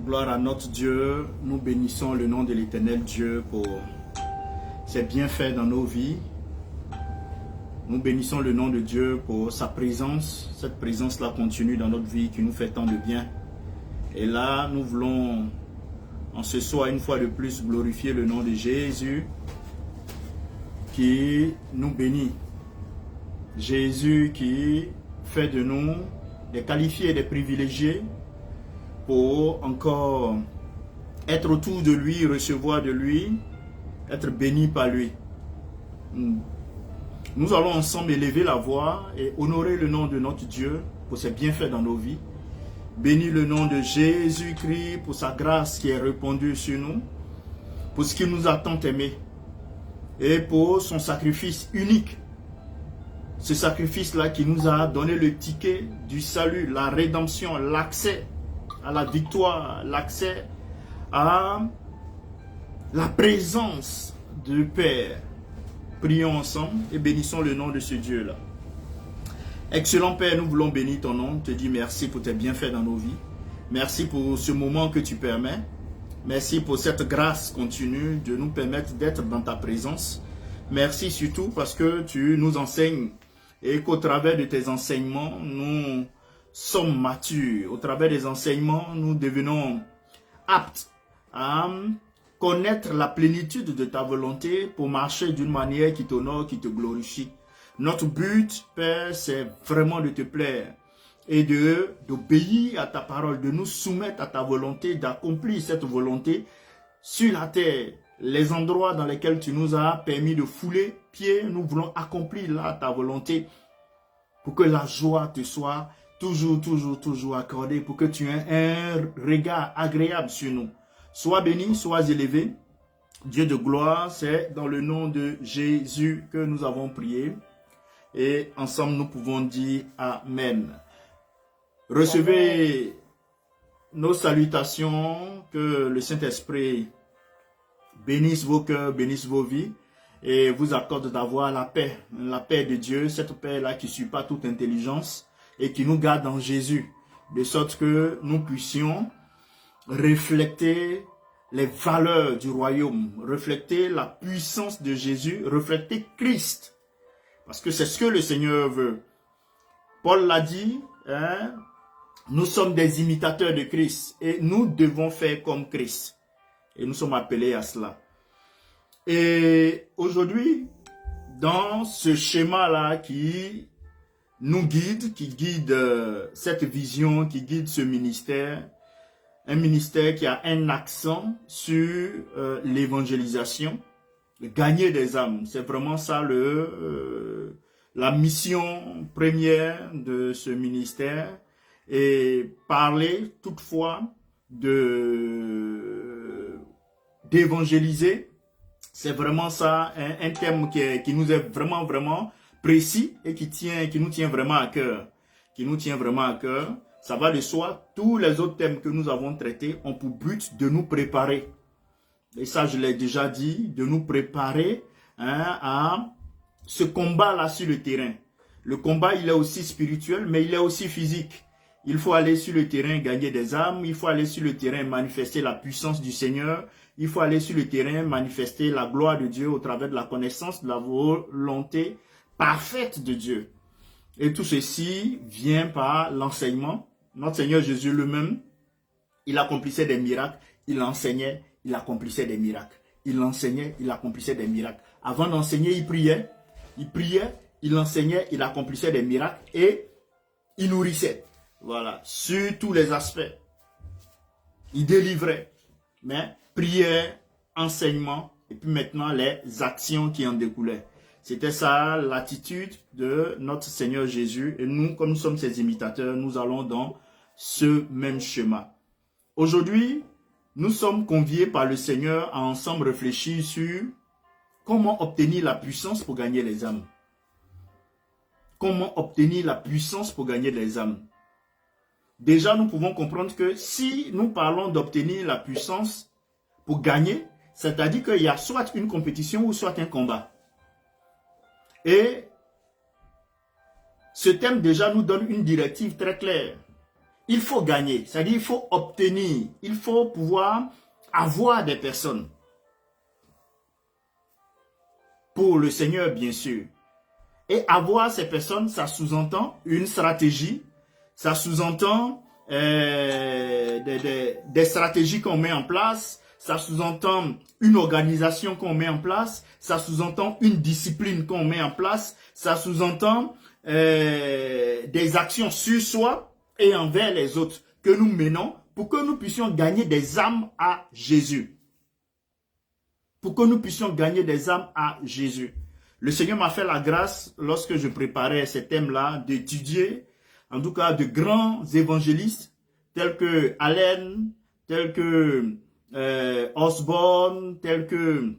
Gloire à notre Dieu, nous bénissons le nom de l'Éternel Dieu pour ses bienfaits dans nos vies. Nous bénissons le nom de Dieu pour sa présence. Cette présence-là continue dans notre vie qui nous fait tant de bien. Et là, nous voulons en ce soir une fois de plus glorifier le nom de Jésus qui nous bénit. Jésus qui fait de nous des qualifiés et des privilégiés pour encore être autour de lui, recevoir de lui, être béni par lui. Nous allons ensemble élever la voix et honorer le nom de notre Dieu pour ses bienfaits dans nos vies. Bénis le nom de Jésus-Christ pour sa grâce qui est répandue sur nous, pour ce qu'il nous a tant aimés et pour son sacrifice unique. Ce sacrifice-là qui nous a donné le ticket du salut, la rédemption, l'accès à la victoire, l'accès à la présence du Père. Prions ensemble et bénissons le nom de ce Dieu-là. Excellent Père, nous voulons bénir ton nom, te dire merci pour tes bienfaits dans nos vies. Merci pour ce moment que tu permets. Merci pour cette grâce continue de nous permettre d'être dans ta présence. Merci surtout parce que tu nous enseignes et qu'au travers de tes enseignements, nous sommes matures. Au travers des enseignements, nous devenons aptes à connaître la plénitude de ta volonté pour marcher d'une manière qui t'honore, qui te glorifie. Notre but, Père, c'est vraiment de te plaire et d'obéir à ta parole, de nous soumettre à ta volonté, d'accomplir cette volonté sur la terre. Les endroits dans lesquels tu nous as permis de fouler pied, nous voulons accomplir là ta volonté pour que la joie te soit toujours accordée, pour que tu aies un regard agréable sur nous. Sois béni, sois élevé. Dieu de gloire, c'est dans le nom de Jésus que nous avons prié. Et ensemble, nous pouvons dire Amen. Recevez nos salutations, que le Saint-Esprit bénisse vos cœurs, bénisse vos vies et vous accorde d'avoir la paix de Dieu, cette paix-là qui ne suit pas toute intelligence et qui nous garde en Jésus, de sorte que nous puissions refléter les valeurs du royaume, refléter la puissance de Jésus, refléter Christ. Parce que c'est ce que le Seigneur veut. Paul l'a dit, nous sommes des imitateurs de Christ et nous devons faire comme Christ. Et nous sommes appelés à cela. Et aujourd'hui, dans ce schéma-là qui nous guide, qui guide cette vision, qui guide ce ministère, un ministère qui a un accent sur l'évangélisation, gagner des âmes. C'est vraiment ça la mission première de ce ministère. Et parler toutefois d'évangéliser, c'est vraiment ça, un thème qui nous est vraiment précis et qui nous tient vraiment à cœur. Ça va de soi, tous les autres thèmes que nous avons traités ont pour but de nous préparer. Et ça, je l'ai déjà dit, de nous préparer à ce combat-là sur le terrain. Le combat, il est aussi spirituel, mais il est aussi physique. Il faut aller sur le terrain gagner des âmes, il faut aller sur le terrain manifester la puissance du Seigneur, il faut aller sur le terrain manifester la gloire de Dieu au travers de la connaissance de la volonté parfaite de Dieu. Et tout ceci vient par l'enseignement. Notre Seigneur Jésus lui-même, il accomplissait des miracles, il enseignait, il accomplissait des miracles. Il enseignait, il accomplissait des miracles. Avant d'enseigner, il priait, il enseignait, il accomplissait des miracles et il nourrissait. Voilà, sur tous les aspects. Il délivrait, mais prière, enseignement, et puis maintenant les actions qui en découlaient. C'était ça l'attitude de notre Seigneur Jésus. Et nous, comme nous sommes ses imitateurs, nous allons dans ce même schéma. Aujourd'hui, nous sommes conviés par le Seigneur à ensemble réfléchir sur comment obtenir la puissance pour gagner les âmes. Comment obtenir la puissance pour gagner les âmes. Déjà, nous pouvons comprendre que si nous parlons d'obtenir la puissance pour gagner, c'est-à-dire qu'il y a soit une compétition ou soit un combat. Et ce thème déjà nous donne une directive très claire. il faut gagner, c'est-à-dire il faut obtenir, il faut pouvoir avoir des personnes. Pour le Seigneur, bien sûr. Et avoir ces personnes, ça sous-entend une stratégie, ça sous-entend des stratégies qu'on met en place, ça sous-entend une organisation qu'on met en place, ça sous-entend une discipline qu'on met en place, ça sous-entend des actions sur soi et envers les autres que nous menons pour que nous puissions gagner des âmes à Jésus. Pour que nous puissions gagner des âmes à Jésus. Le Seigneur m'a fait la grâce, lorsque je préparais ces thèmes-là, d'étudier, en tout cas, de grands évangélistes, tels que Allen, tels que Osborne, tels que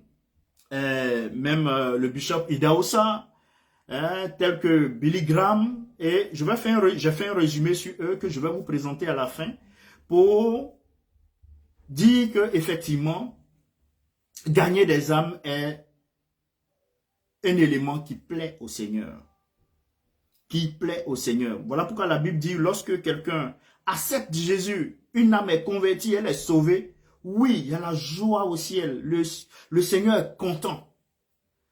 même le bishop Idahosa, tels que Billy Graham, et j'ai fait un résumé sur eux que je vais vous présenter à la fin pour dire que effectivement, gagner des âmes est un élément qui plaît au Seigneur. Qui plaît au Seigneur. Voilà pourquoi la Bible dit, lorsque quelqu'un accepte Jésus, une âme est convertie, elle est sauvée. Oui, il y a la joie au ciel. Le Seigneur est content.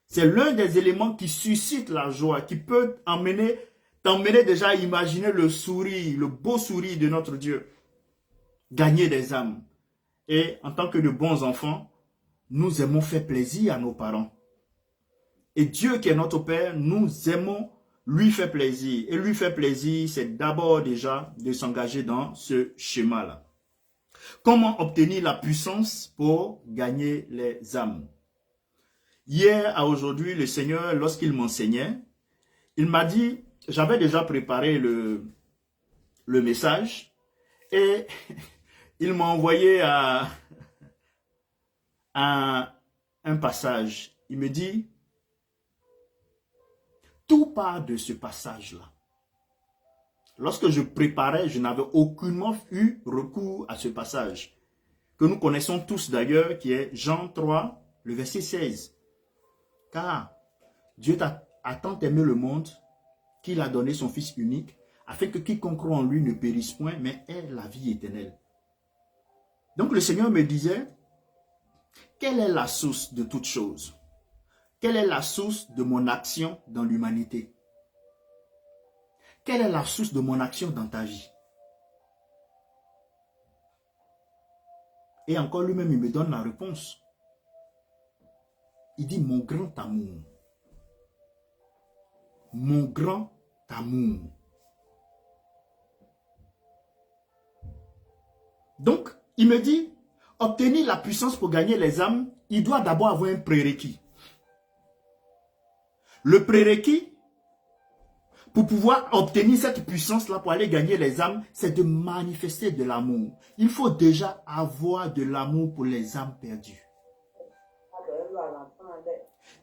C'est l'un des éléments qui suscite la joie, qui peut t'emmener déjà à imaginer le sourire, le beau sourire de notre Dieu. Gagner des âmes. Et en tant que de bons enfants, nous aimons faire plaisir à nos parents. Et Dieu qui est notre Père, nous aimons lui faire plaisir. Et lui faire plaisir, c'est d'abord déjà de s'engager dans ce schéma-là. Comment obtenir la puissance pour gagner les âmes? Hier à aujourd'hui, le Seigneur, lorsqu'il m'enseignait, il m'a dit, j'avais déjà préparé le message et il m'a envoyé à un passage. Il me dit, tout part de ce passage-là. Lorsque je préparais, je n'avais aucunement eu recours à ce passage, que nous connaissons tous d'ailleurs, qui est Jean 3, le verset 16. Car Dieu a tant aimé le monde qu'il a donné son Fils unique, afin que quiconque croit en lui ne périsse point, mais ait la vie éternelle. Donc le Seigneur me disait, quelle est la source de toute chose? Quelle est la source de mon action dans l'humanité? Quelle est la source de mon action dans ta vie? Et encore lui-même, il me donne la réponse. Il dit, mon grand amour. Mon grand amour. Donc, il me dit, obtenir la puissance pour gagner les âmes, il doit d'abord avoir un prérequis. Le prérequis, pour pouvoir obtenir cette puissance-là, pour aller gagner les âmes, c'est de manifester de l'amour. Il faut déjà avoir de l'amour pour les âmes perdues.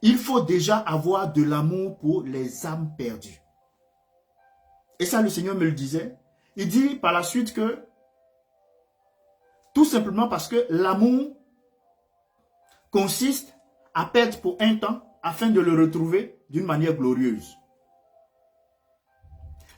Il faut déjà avoir de l'amour pour les âmes perdues. Et ça, le Seigneur me le disait. Il dit par la suite que, tout simplement parce que l'amour consiste à perdre pour un temps afin de le retrouver d'une manière glorieuse.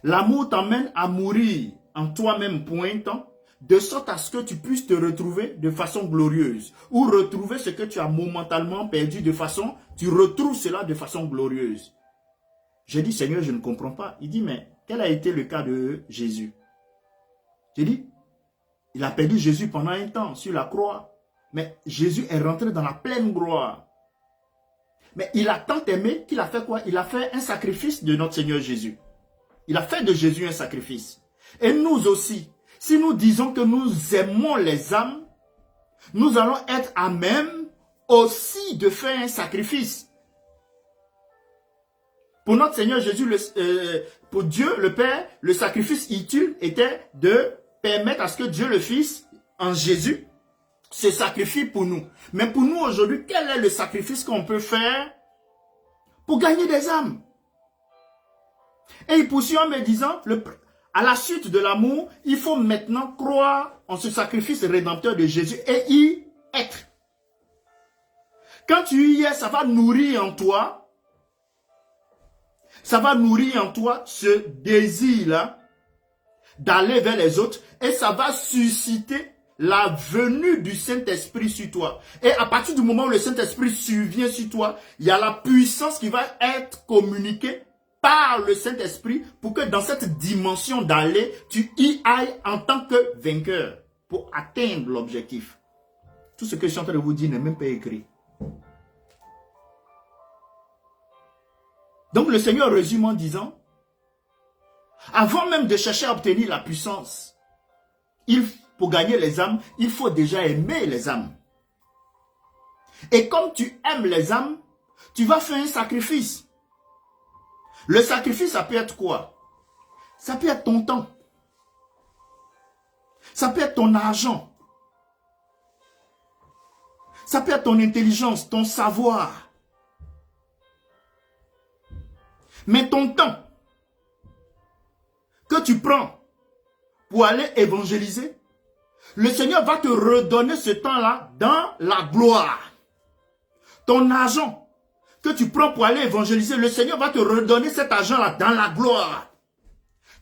L'amour t'emmène à mourir en toi-même pour un temps, de sorte à ce que tu puisses te retrouver de façon glorieuse, ou retrouver ce que tu as momentanément perdu de façon, tu retrouves cela de façon glorieuse. J'ai dit, Seigneur, je ne comprends pas. Il dit, mais quel a été le cas de Jésus? J'ai dit, il a perdu Jésus pendant un temps sur la croix, mais Jésus est rentré dans la pleine gloire. Mais il a tant aimé qu'il a fait quoi? Il a fait un sacrifice de notre Seigneur Jésus. Il a fait de Jésus un sacrifice. Et nous aussi, si nous disons que nous aimons les âmes, nous allons être à même aussi de faire un sacrifice. Pour notre Seigneur Jésus, pour Dieu le Père, le sacrifice utile était de permettre à ce que Dieu le Fils, en Jésus, se sacrifie pour nous. Mais pour nous aujourd'hui, quel est le sacrifice qu'on peut faire pour gagner des âmes? Et il poursuit en me disant, à la suite de l'amour, il faut maintenant croire en ce sacrifice rédempteur de Jésus et y être. Quand tu y es, ça va nourrir en toi, ce désir-là d'aller vers les autres et ça va susciter la venue du Saint-Esprit sur toi. Et à partir du moment où le Saint-Esprit survient sur toi, il y a la puissance qui va être communiquée par le Saint-Esprit pour que dans cette dimension d'aller, tu y ailles en tant que vainqueur pour atteindre l'objectif. Tout ce que je suis en train de vous dire n'est même pas écrit. Donc le Seigneur résume en disant, avant même de chercher à obtenir la puissance, pour gagner les âmes, il faut déjà aimer les âmes. Et comme tu aimes les âmes, tu vas faire un sacrifice. Le sacrifice, ça peut être quoi? Ça peut être ton temps. Ça peut être ton argent. Ça peut être ton intelligence, ton savoir. Mais ton temps que tu prends pour aller évangéliser, le Seigneur va te redonner ce temps-là dans la gloire. Ton argent que tu prends pour aller évangéliser, le Seigneur va te redonner cet argent-là dans la gloire.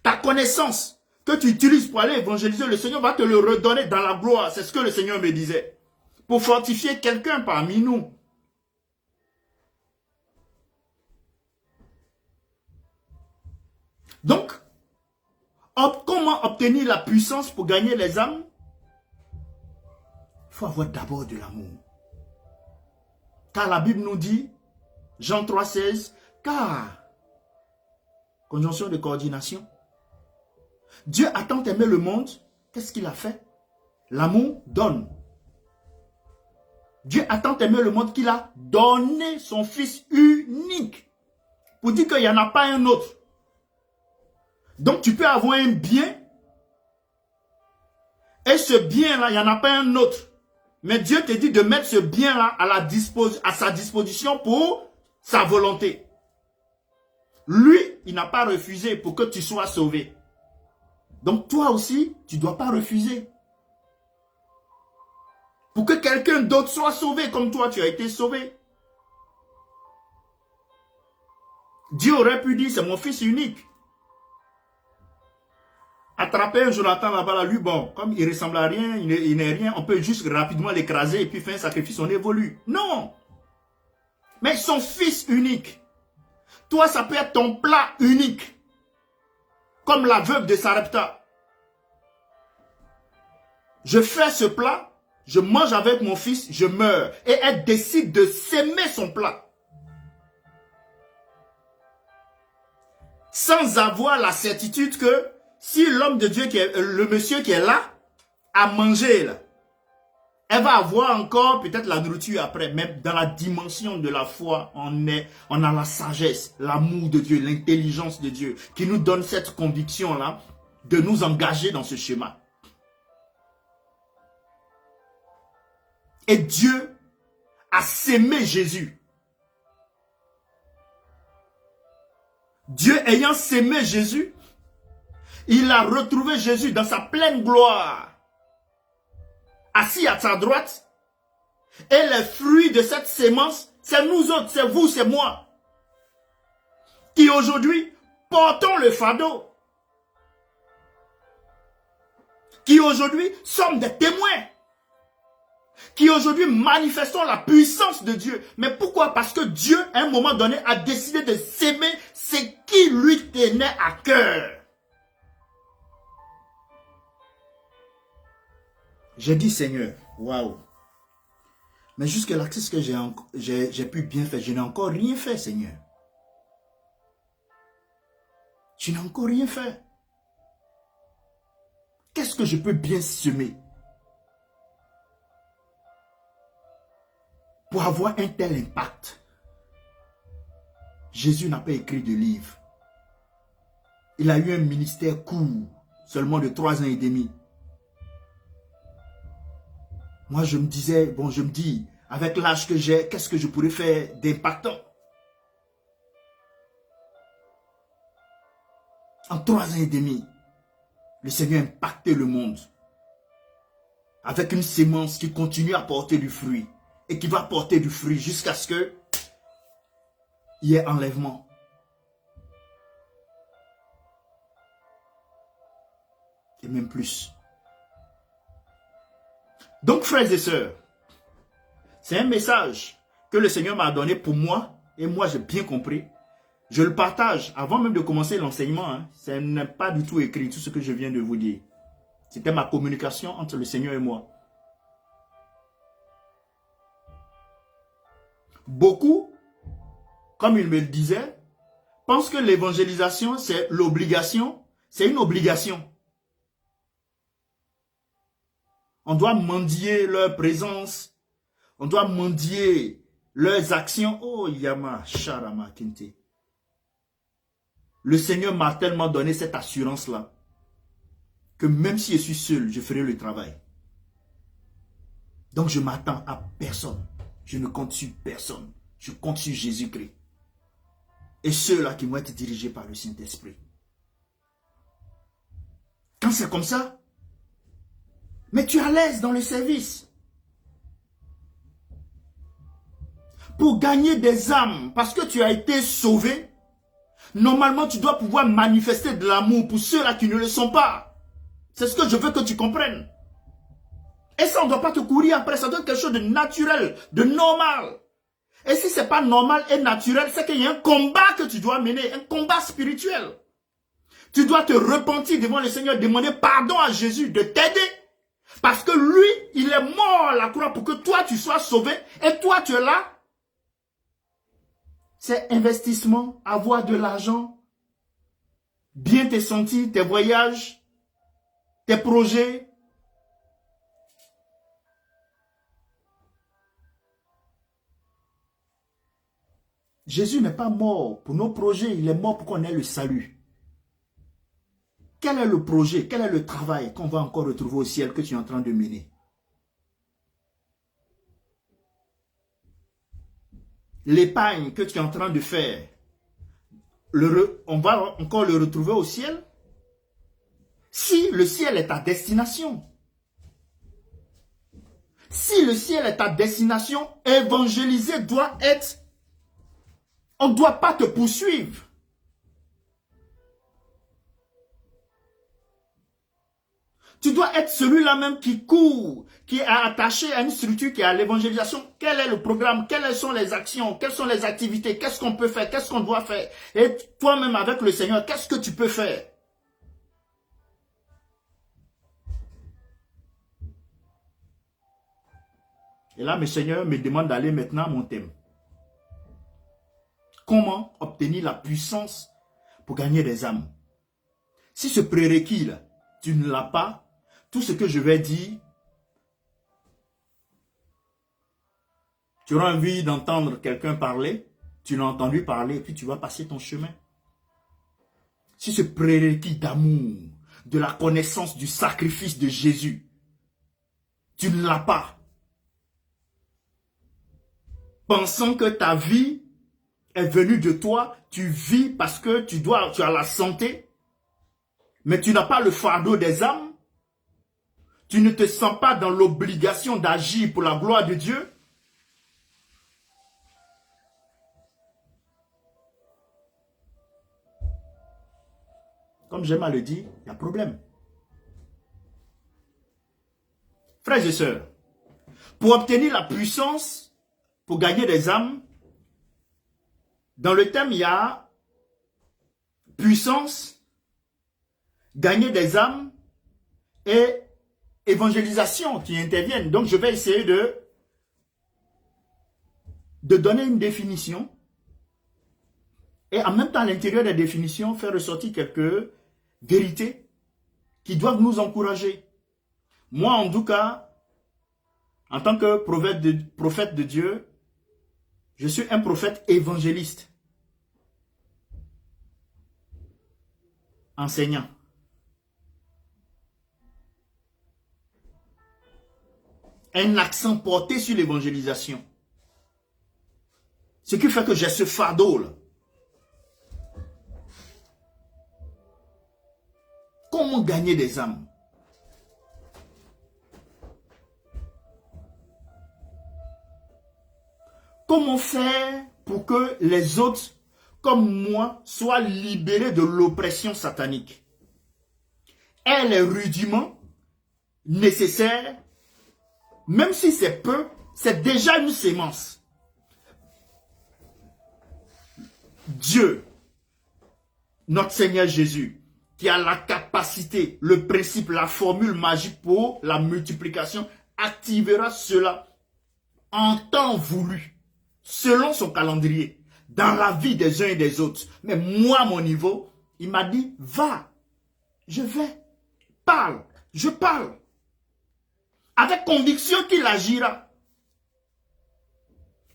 Ta connaissance que tu utilises pour aller évangéliser, le Seigneur va te le redonner dans la gloire. C'est ce que le Seigneur me disait. Pour fortifier quelqu'un parmi nous. Donc, comment obtenir la puissance pour gagner les âmes? Il faut avoir d'abord de l'amour. Car la Bible nous dit, Jean 3,16, car, conjonction de coordination, Dieu a tant aimé le monde, qu'est-ce qu'il a fait? L'amour donne. Dieu a tant aimé le monde qu'il a donné son Fils unique. Pour dire qu'il n'y en a pas un autre. Donc tu peux avoir un bien. Et ce bien-là, il n'y en a pas un autre. Mais Dieu te dit de mettre ce bien-là à sa disposition pour sa volonté. Lui, il n'a pas refusé pour que tu sois sauvé. Donc toi aussi, tu ne dois pas refuser. Pour que quelqu'un d'autre soit sauvé comme toi, tu as été sauvé. Dieu aurait pu dire, c'est mon fils unique. Attraper un Jonathan là-bas, lui, bon, comme il ne ressemble à rien, il n'est rien, on peut juste rapidement l'écraser et puis faire un sacrifice, on évolue. Non! Mais son fils unique. Toi, ça peut être ton plat unique. Comme la veuve de Sarepta. Je fais ce plat, je mange avec mon fils, je meurs. Et elle décide de s'aimer son plat. Sans avoir la certitude que si l'homme de Dieu, le monsieur qui est là, a mangé, là, elle va avoir encore peut-être la nourriture après. Même dans la dimension de la foi, on a la sagesse, l'amour de Dieu, l'intelligence de Dieu, qui nous donne cette conviction-là de nous engager dans ce schéma. Et Dieu a sémé Jésus. Dieu ayant sémé Jésus, il a retrouvé Jésus dans sa pleine gloire, assis à sa droite. Et les fruits de cette sémence, c'est nous autres, c'est vous, c'est moi, qui aujourd'hui portons le fardeau, qui aujourd'hui sommes des témoins, qui aujourd'hui manifestons la puissance de Dieu. Mais pourquoi? Parce que Dieu, à un moment donné, a décidé de s'aimer ce qui lui tenait à cœur. J'ai dit, Seigneur, waouh. Mais jusque-là, qu'est-ce que j'ai pu bien faire? Je n'ai encore rien fait, Seigneur. Je n'ai encore rien fait. Qu'est-ce que je peux bien semer pour avoir un tel impact? Jésus n'a pas écrit de livre. Il a eu un ministère court, seulement de 3 ans et demi. Moi, je me disais, bon, je me dis, avec l'âge que j'ai, qu'est-ce que je pourrais faire d'impactant? En 3 ans et demi, le Seigneur a impacté le monde avec une sémence qui continue à porter du fruit et qui va porter du fruit jusqu'à ce que il y ait enlèvement. et même plus. Donc, frères et sœurs, c'est un message que le Seigneur m'a donné pour moi, et moi j'ai bien compris. Je le partage avant même de commencer l'enseignement. Hein. Ce n'est pas du tout écrit, tout ce que je viens de vous dire. C'était ma communication entre le Seigneur et moi. Beaucoup, comme il me le disait, pensent que l'évangélisation, c'est l'obligation. C'est une obligation. On doit mendier leur présence. On doit mendier leurs actions. Oh, Yama, Sharama, Kinte. Le Seigneur m'a tellement donné cette assurance-là que même si je suis seul, je ferai le travail. Donc je m'attends à personne. Je ne compte sur personne. Je compte sur Jésus-Christ. Et ceux-là qui vont être dirigés par le Saint-Esprit. Quand c'est comme ça, mais tu es à l'aise dans le service. Pour gagner des âmes, parce que tu as été sauvé, normalement, tu dois pouvoir manifester de l'amour pour ceux-là qui ne le sont pas. C'est ce que je veux que tu comprennes. Et ça, on ne doit pas te courir après. Ça doit être quelque chose de naturel, de normal. Et si ce n'est pas normal et naturel, c'est qu'il y a un combat que tu dois mener, un combat spirituel. Tu dois te repentir devant le Seigneur, demander pardon à Jésus de t'aider. Parce que lui, il est mort à la croix pour que toi, tu sois sauvé. Et toi, tu es là. C'est investissement, avoir de l'argent, bien te sentir, tes voyages, tes projets. Jésus n'est pas mort pour nos projets, il est mort pour qu'on ait le salut. Quel est le projet, quel est le travail qu'on va encore retrouver au ciel que tu es en train de mener? L'épargne que tu es en train de faire, on va encore le retrouver au ciel? Si le ciel est ta destination, si le ciel est ta destination, évangéliser doit être, on ne doit pas te poursuivre. Tu dois être celui-là même qui court, qui est attaché à une structure qui est à l'évangélisation. Quel est le programme? Quelles sont les actions? Quelles sont les activités? Qu'est-ce qu'on peut faire? Qu'est-ce qu'on doit faire? Et toi-même avec le Seigneur, qu'est-ce que tu peux faire? Et là, mes seigneurs me demandent d'aller maintenant à mon thème. Comment obtenir la puissance pour gagner des âmes? Si ce prérequis-là, tu ne l'as pas, tout ce que je vais dire, tu auras envie d'entendre quelqu'un parler, tu l'as entendu parler, et puis tu vas passer ton chemin. Si ce prérequis d'amour, de la connaissance du sacrifice de Jésus, tu ne l'as pas, pensant que ta vie est venue de toi, tu vis parce que tu as la santé, mais tu n'as pas le fardeau des âmes, tu ne te sens pas dans l'obligation d'agir pour la gloire de Dieu. Comme j'aime à le dire, il y a problème. Frères et sœurs, pour obtenir la puissance, pour gagner des âmes, dans le thème, il y a puissance, gagner des âmes et évangélisation qui interviennent. Donc, je vais essayer de donner une définition et en même temps, à l'intérieur des définitions, faire ressortir quelques vérités qui doivent nous encourager. Moi, en tout cas, en tant que prophète de Dieu, je suis un prophète évangéliste, enseignant. Un accent porté sur l'évangélisation. Ce qui fait que j'ai ce fardeau-là. Comment gagner des âmes? Comment faire pour que les autres, comme moi, soient libérés de l'oppression satanique? ait les rudiments nécessaires, même si c'est peu, c'est déjà une sémence. Dieu, notre Seigneur Jésus, qui a la capacité, le principe, la formule magique pour la multiplication, activera cela en temps voulu, selon son calendrier, dans la vie des uns et des autres. Mais moi, à mon niveau, il m'a dit, va, je vais, parle, je parle. Avec conviction qu'il agira.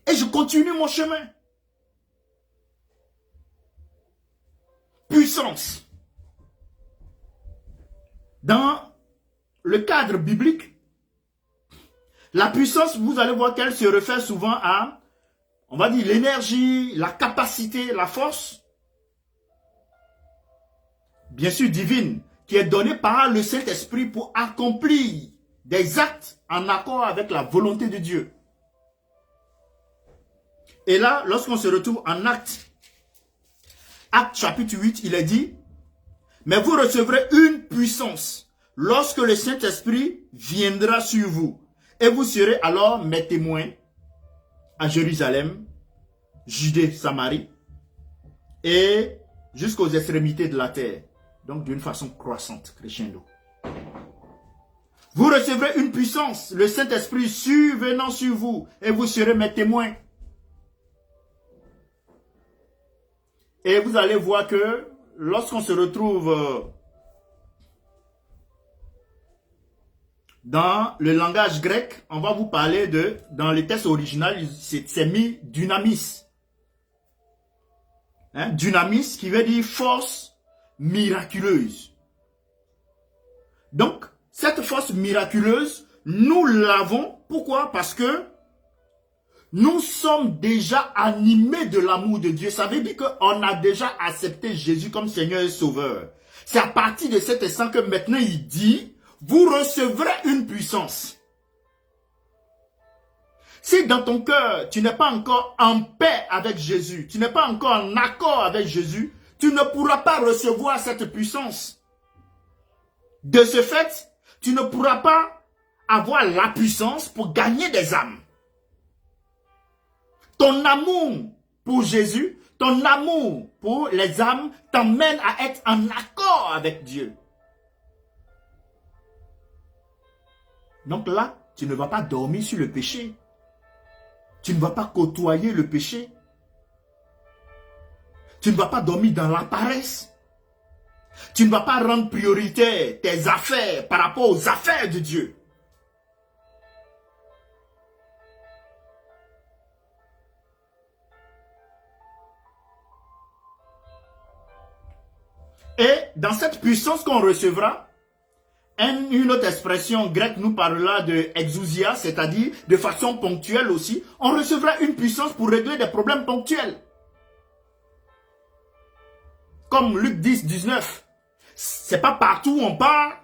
Et je continue mon chemin. Puissance. Dans le cadre biblique, la puissance, vous allez voir qu'elle se réfère souvent à, on va dire, l'énergie, la capacité, la force, bien sûr divine, qui est donnée par le Saint-Esprit pour accomplir des actes en accord avec la volonté de Dieu. Et là, lorsqu'on se retrouve en Actes chapitre 8, il est dit, mais vous recevrez une puissance lorsque le Saint-Esprit viendra sur vous. Et vous serez alors mes témoins à Jérusalem, Judée, Samarie et jusqu'aux extrémités de la terre. Donc d'une façon croissante, crescendo. Vous recevrez une puissance, le Saint-Esprit survenant sur vous et vous serez mes témoins. Et vous allez voir que lorsqu'on se retrouve dans le langage grec, on va vous parler de, dans les textes originaux, c'est mis dynamis. Hein? Dynamis qui veut dire force miraculeuse. Donc, cette force miraculeuse, nous l'avons. Pourquoi? Parce que nous sommes déjà animés de l'amour de Dieu. Ça veut dire qu'on a déjà accepté Jésus comme Seigneur et Sauveur. C'est à partir de cet instant que maintenant il dit, vous recevrez une puissance. Si dans ton cœur, tu n'es pas encore en paix avec Jésus, tu n'es pas encore en accord avec Jésus, tu ne pourras pas recevoir cette puissance. De ce fait, tu ne pourras pas avoir la puissance pour gagner des âmes. Ton amour pour Jésus, ton amour pour les âmes t'emmène à être en accord avec Dieu. Donc là, tu ne vas pas dormir sur le péché. Tu ne vas pas côtoyer le péché. Tu ne vas pas dormir dans la paresse. Tu ne vas pas rendre prioritaire tes affaires par rapport aux affaires de Dieu. Et dans cette puissance qu'on recevra, une autre expression grecque nous parlera de exousia, c'est-à-dire de façon ponctuelle aussi. On recevra une puissance pour régler des problèmes ponctuels. Comme Luc 10, 19. C'est pas partout où on part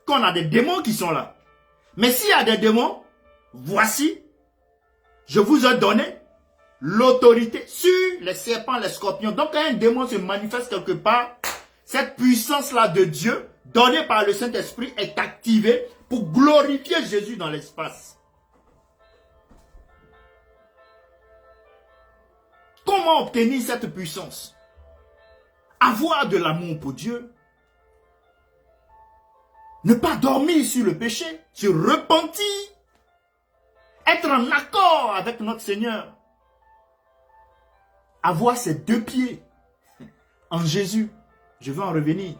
qu'on a des démons qui sont là. Mais s'il y a des démons, voici, je vous ai donné l'autorité sur les serpents, les scorpions. Donc quand un démon se manifeste quelque part, cette puissance-là de Dieu, donnée par le Saint-Esprit, est activée pour glorifier Jésus dans l'espace. Comment obtenir cette puissance? Avoir de l'amour pour Dieu. Ne pas dormir sur le péché, se repentir. Être en accord avec notre Seigneur. Avoir ses deux pieds en Jésus. Je vais en revenir.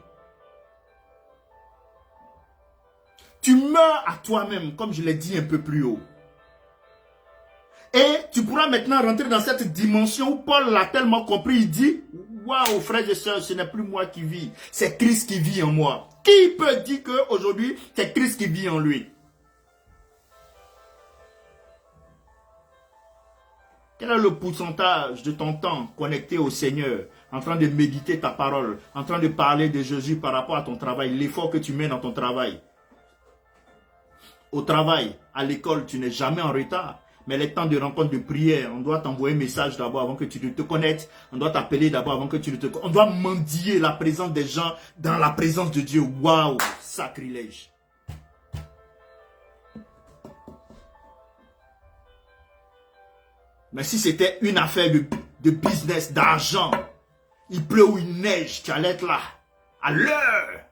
Tu meurs à toi-même, comme je l'ai dit un peu plus haut. Et tu pourras maintenant rentrer dans cette dimension où Paul l'a tellement compris. Il dit, waouh, frères et sœurs, ce n'est plus moi qui vis, c'est Christ qui vit en moi. Qui peut dire qu'aujourd'hui, c'est Christ qui vit en lui? Quel est le pourcentage de ton temps connecté au Seigneur, en train de méditer ta parole, en train de parler de Jésus par rapport à ton travail, l'effort que tu mets dans ton travail? Au travail, à l'école, tu n'es jamais en retard. Mais les temps de rencontre, de prière, on doit t'envoyer un message d'abord avant que tu ne te connectes. On doit t'appeler d'abord avant que tu ne te connectes. On doit mendier la présence des gens dans la présence de Dieu. Waouh, sacrilège. Mais si c'était une affaire de business, d'argent, il pleut ou il neige, tu allais être là, à l'heure.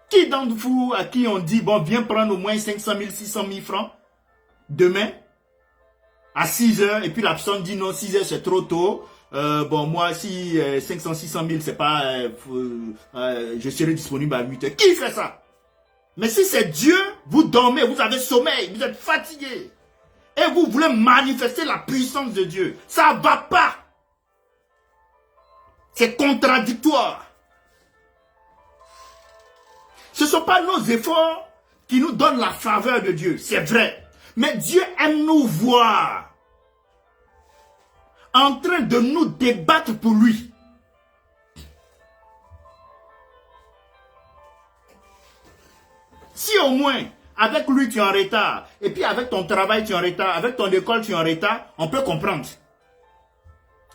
Qui d'entre vous à qui on dit, bon, viens prendre au moins 500 000, 600 000 francs demain à 6 heures, et puis la personne dit non, 6 heures c'est trop tôt. Bon, moi, si 500, 600 000, c'est pas, je serai disponible à 8 heures. Qui fait ça? Mais si c'est Dieu, vous dormez, vous avez sommeil, vous êtes fatigué. Et vous voulez manifester la puissance de Dieu. Ça ne va pas. C'est contradictoire. Ce ne sont pas nos efforts qui nous donnent la faveur de Dieu. C'est vrai. Mais Dieu aime nous voir en train de nous débattre pour lui. Si au moins, avec lui tu es en retard, et puis avec ton travail tu es en retard, avec ton école tu es en retard, on peut comprendre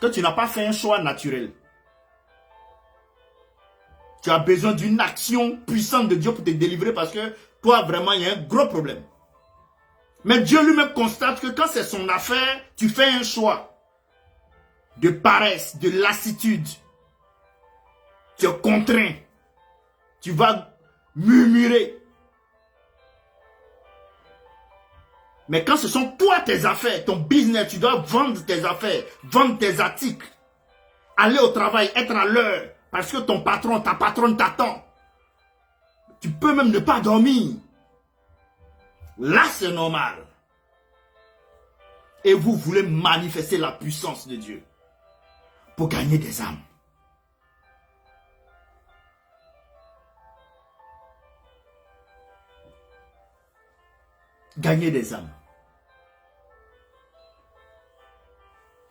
que tu n'as pas fait un choix naturel. Tu as besoin d'une action puissante de Dieu pour te délivrer parce que toi vraiment il y a un gros problème. Mais Dieu lui-même constate que quand c'est son affaire, tu fais un choix de paresse, de lassitude. Tu es contraint. Tu vas murmurer. Mais quand ce sont toi tes affaires, ton business, tu dois vendre tes affaires, vendre tes articles, aller au travail, être à l'heure, parce que ton patron, ta patronne t'attend. Tu peux même ne pas dormir. Là, c'est normal. Et vous voulez manifester la puissance de Dieu pour gagner des âmes. Gagner des âmes.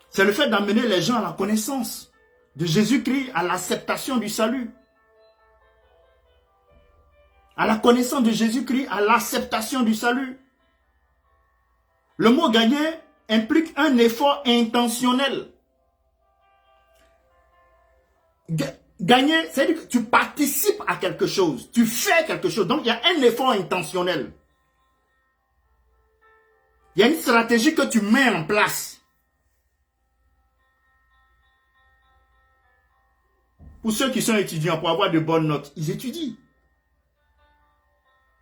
C'est le fait d'amener les gens à la connaissance de Jésus-Christ, à l'acceptation du salut. À la connaissance de Jésus-Christ, à l'acceptation du salut. Le mot gagner implique un effort intentionnel. Gagner, c'est-à-dire que tu participes à quelque chose, tu fais quelque chose. Donc il y a un effort intentionnel. Il y a une stratégie que tu mets en place. Pour ceux qui sont étudiants, pour avoir de bonnes notes, ils étudient.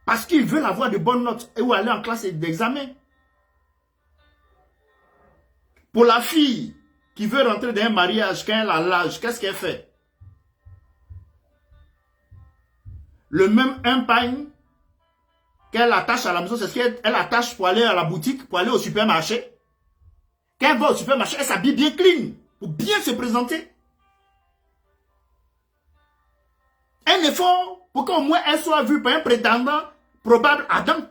Parce qu'ils veulent avoir de bonnes notes et ou aller en classe d'examen. Pour la fille qui veut rentrer dans un mariage quand elle a l'âge, qu'est-ce qu'elle fait? Le même pagne qu'elle attache à la maison, c'est ce qu'elle attache pour aller à la boutique, pour aller au supermarché. Quand elle va au supermarché, elle s'habille bien clean, pour bien se présenter. Un effort pour qu'au moins elle soit vue par un prétendant probable Adam.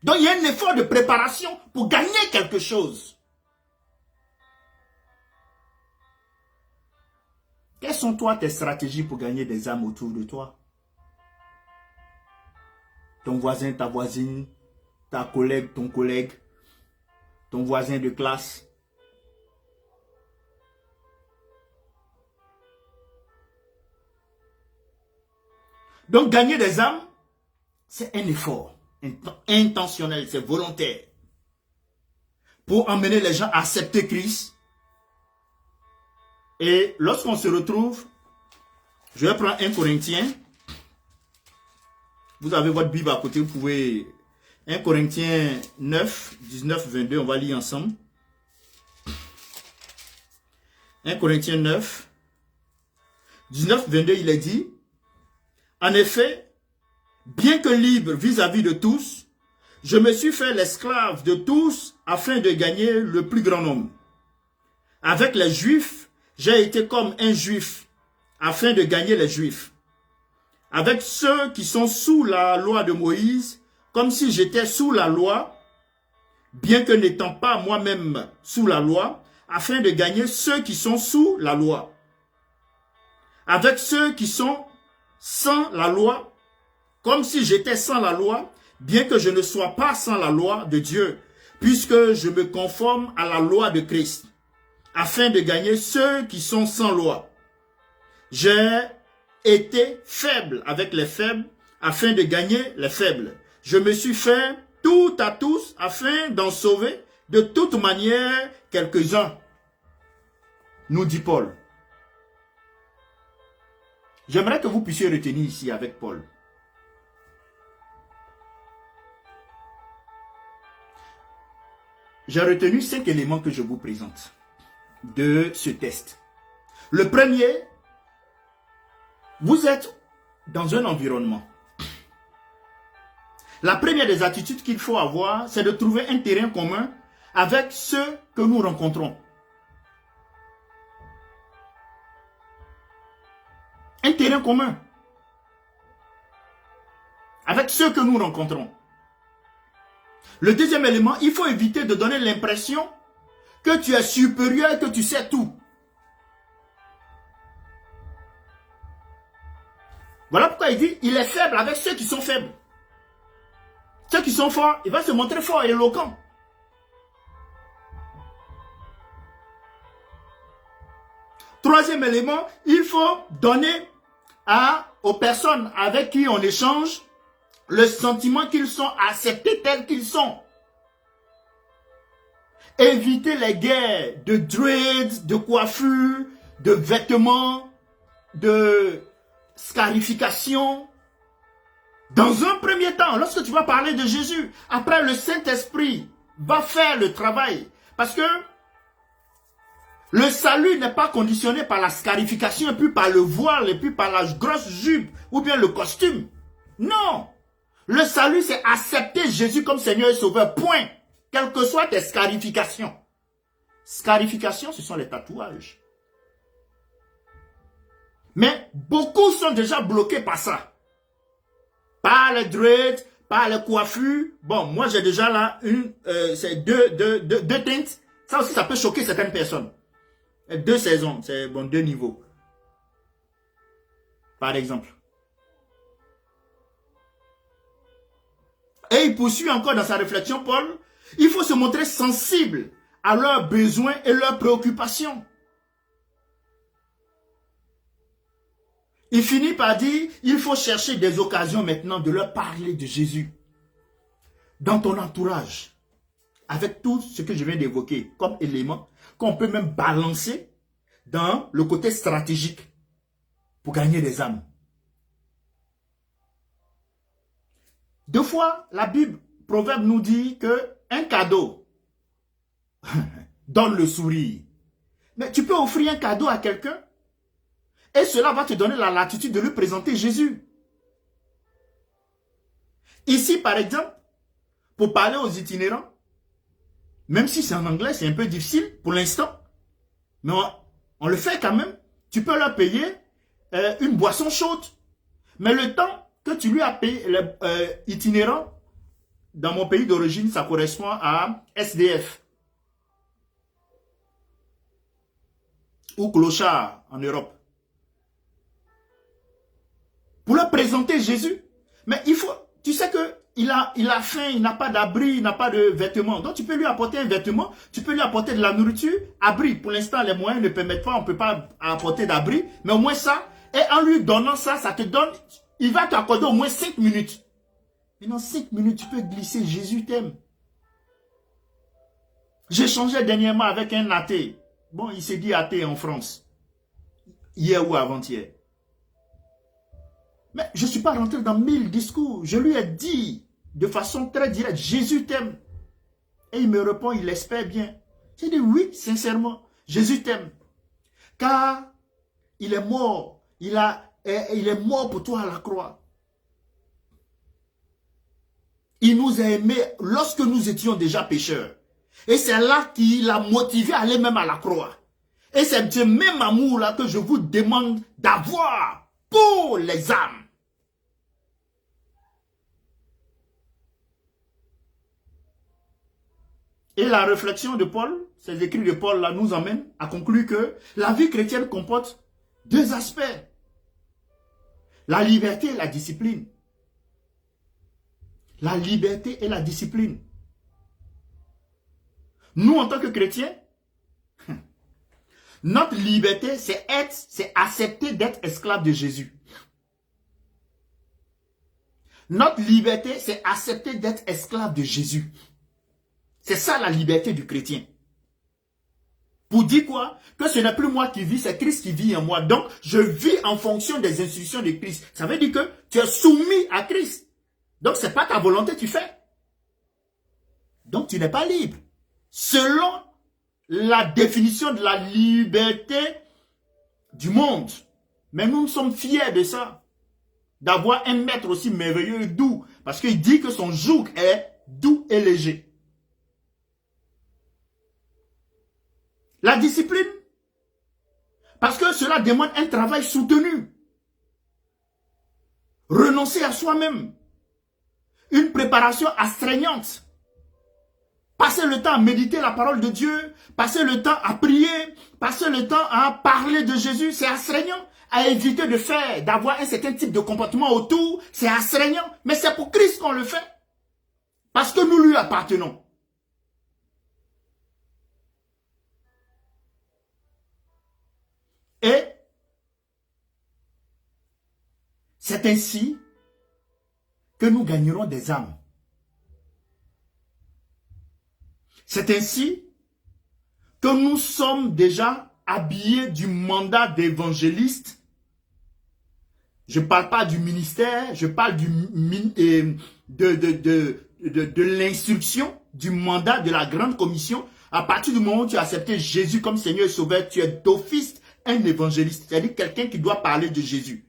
Donc il y a un effort de préparation pour gagner quelque chose. Quelles sont toi tes stratégies pour gagner des âmes autour de toi? Ton voisin, ta voisine, ta collègue, ton collègue, ton voisin de classe. Donc gagner des âmes, c'est un effort intentionnel, c'est volontaire. Pour emmener les gens à accepter Christ. Et lorsqu'on se retrouve, je vais prendre 1 Corinthiens. Vous avez votre Bible à côté, vous pouvez... 1 Corinthiens 9, 19, 22, on va lire ensemble. 1 Corinthiens 9, 19, 22, il est dit, en effet, bien que libre vis-à-vis de tous, je me suis fait l'esclave de tous afin de gagner le plus grand nombre. Avec les Juifs, j'ai été comme un Juif afin de gagner les Juifs. Avec ceux qui sont sous la loi de Moïse, comme si j'étais sous la loi, bien que n'étant pas moi-même sous la loi, afin de gagner ceux qui sont sous la loi. Avec ceux qui sont sans la loi, comme si j'étais sans la loi, bien que je ne sois pas sans la loi de Dieu, puisque je me conforme à la loi de Christ, afin de gagner ceux qui sont sans loi. J'ai été faible avec les faibles, afin de gagner les faibles. Je me suis fait tout à tous, afin d'en sauver de toute manière quelques-uns, nous dit Paul. J'aimerais que vous puissiez retenir ici avec Paul. J'ai retenu 5 éléments que je vous présente de ce test. Le premier, vous êtes dans un environnement. La première des attitudes qu'il faut avoir, c'est de trouver un terrain commun avec ceux que nous rencontrons. Un terrain commun avec ceux que nous rencontrons. Le deuxième élément, il faut éviter de donner l'impression que tu es supérieur et que tu sais tout. Voilà pourquoi il dit, il est faible avec ceux qui sont faibles. Ceux qui sont forts, il va se montrer fort et éloquent. Troisième élément, il faut donner aux personnes avec qui on échange le sentiment qu'ils sont acceptés tels qu'ils sont. Éviter les guerres de dreads, de coiffure, de vêtements, de scarification. Dans un premier temps, lorsque tu vas parler de Jésus, après le Saint-Esprit va faire le travail. Parce que le salut n'est pas conditionné par la scarification, et puis par le voile, et puis par la grosse jupe, ou bien le costume. Non! Le salut, c'est accepter Jésus comme Seigneur et Sauveur, point. Quelles que soient tes scarifications. Scarifications, ce sont les tatouages. Mais beaucoup sont déjà bloqués par ça. Par les dreads, par les coiffures. Bon, moi j'ai déjà là c'est deux teintes. Ça aussi, ça peut choquer certaines personnes. 2 saisons, c'est bon, 2 niveaux. Par exemple. Et il poursuit encore dans sa réflexion, Paul. Il faut se montrer sensible à leurs besoins et leurs préoccupations. Il finit par dire, il faut chercher des occasions maintenant de leur parler de Jésus. Dans ton entourage. Avec tout ce que je viens d'évoquer comme élément, qu'on peut même balancer dans le côté stratégique pour gagner des âmes. 2 fois, la Bible, Proverbe nous dit que un cadeau donne le sourire. Mais tu peux offrir un cadeau à quelqu'un et cela va te donner la latitude de lui présenter Jésus. Ici, par exemple, pour parler aux itinérants, même si c'est en anglais, c'est un peu difficile pour l'instant, mais on le fait quand même. Tu peux leur payer une boisson chaude. Mais le temps que tu lui as payé itinérant, dans mon pays d'origine, ça correspond à SDF. Ou clochard en Europe. Pour leur présenter Jésus. Mais il faut, tu sais que il a faim, il n'a pas d'abri, il n'a pas de vêtements. Donc tu peux lui apporter un vêtement, tu peux lui apporter de la nourriture, abri. Pour l'instant, les moyens ne permettent pas, on ne peut pas apporter d'abri. Mais au moins ça, et en lui donnant ça, ça te donne, il va t'accorder au moins 5 minutes. Mais dans 5 minutes, tu peux glisser, Jésus t'aime. J'échangeais dernièrement avec un athée. Bon, il s'est dit athée en France. Hier ou avant-hier. Mais je ne suis pas rentré dans 1000 discours. Je lui ai dit de façon très directe, Jésus t'aime. Et il me répond, il espère bien. J'ai dit oui, sincèrement, Jésus t'aime. Car il est mort. Il est mort pour toi à la croix. Il nous a aimés lorsque nous étions déjà pécheurs. Et c'est là qu'il a motivé à aller même à la croix. Et c'est ce même amour-là que je vous demande d'avoir pour les âmes. Et la réflexion de Paul, ces écrits de Paul là nous emmènent à conclure que la vie chrétienne comporte 2 aspects. La liberté et la discipline. La liberté et la discipline. Nous, en tant que chrétiens, notre liberté, c'est accepter d'être esclave de Jésus. Notre liberté, c'est accepter d'être esclave de Jésus. C'est ça la liberté du chrétien. Pour dire quoi? Que ce n'est plus moi qui vis, c'est Christ qui vit en moi. Donc, je vis en fonction des instructions de Christ. Ça veut dire que tu es soumis à Christ. Donc, ce n'est pas ta volonté que tu fais. Donc, tu n'es pas libre. Selon la définition de la liberté du monde. Mais nous sommes fiers de ça. D'avoir un maître aussi merveilleux et doux. Parce qu'il dit que son joug est doux et léger. La discipline. Parce que cela demande un travail soutenu. Renoncer à soi-même. Une préparation astreignante. Passer le temps à méditer la parole de Dieu. Passer le temps à prier. Passer le temps à parler de Jésus. C'est astreignant. À éviter de faire, d'avoir un certain type de comportement autour. C'est astreignant. Mais c'est pour Christ qu'on le fait. Parce que nous lui appartenons. Et c'est ainsi que nous gagnerons des âmes. C'est ainsi que nous sommes déjà habillés du mandat d'évangéliste. Je ne parle pas du ministère, je parle de l'instruction, du mandat de la grande commission. À partir du moment où tu as accepté Jésus comme Seigneur et Sauveur, tu es d'office un évangéliste, c'est-à-dire quelqu'un qui doit parler de Jésus.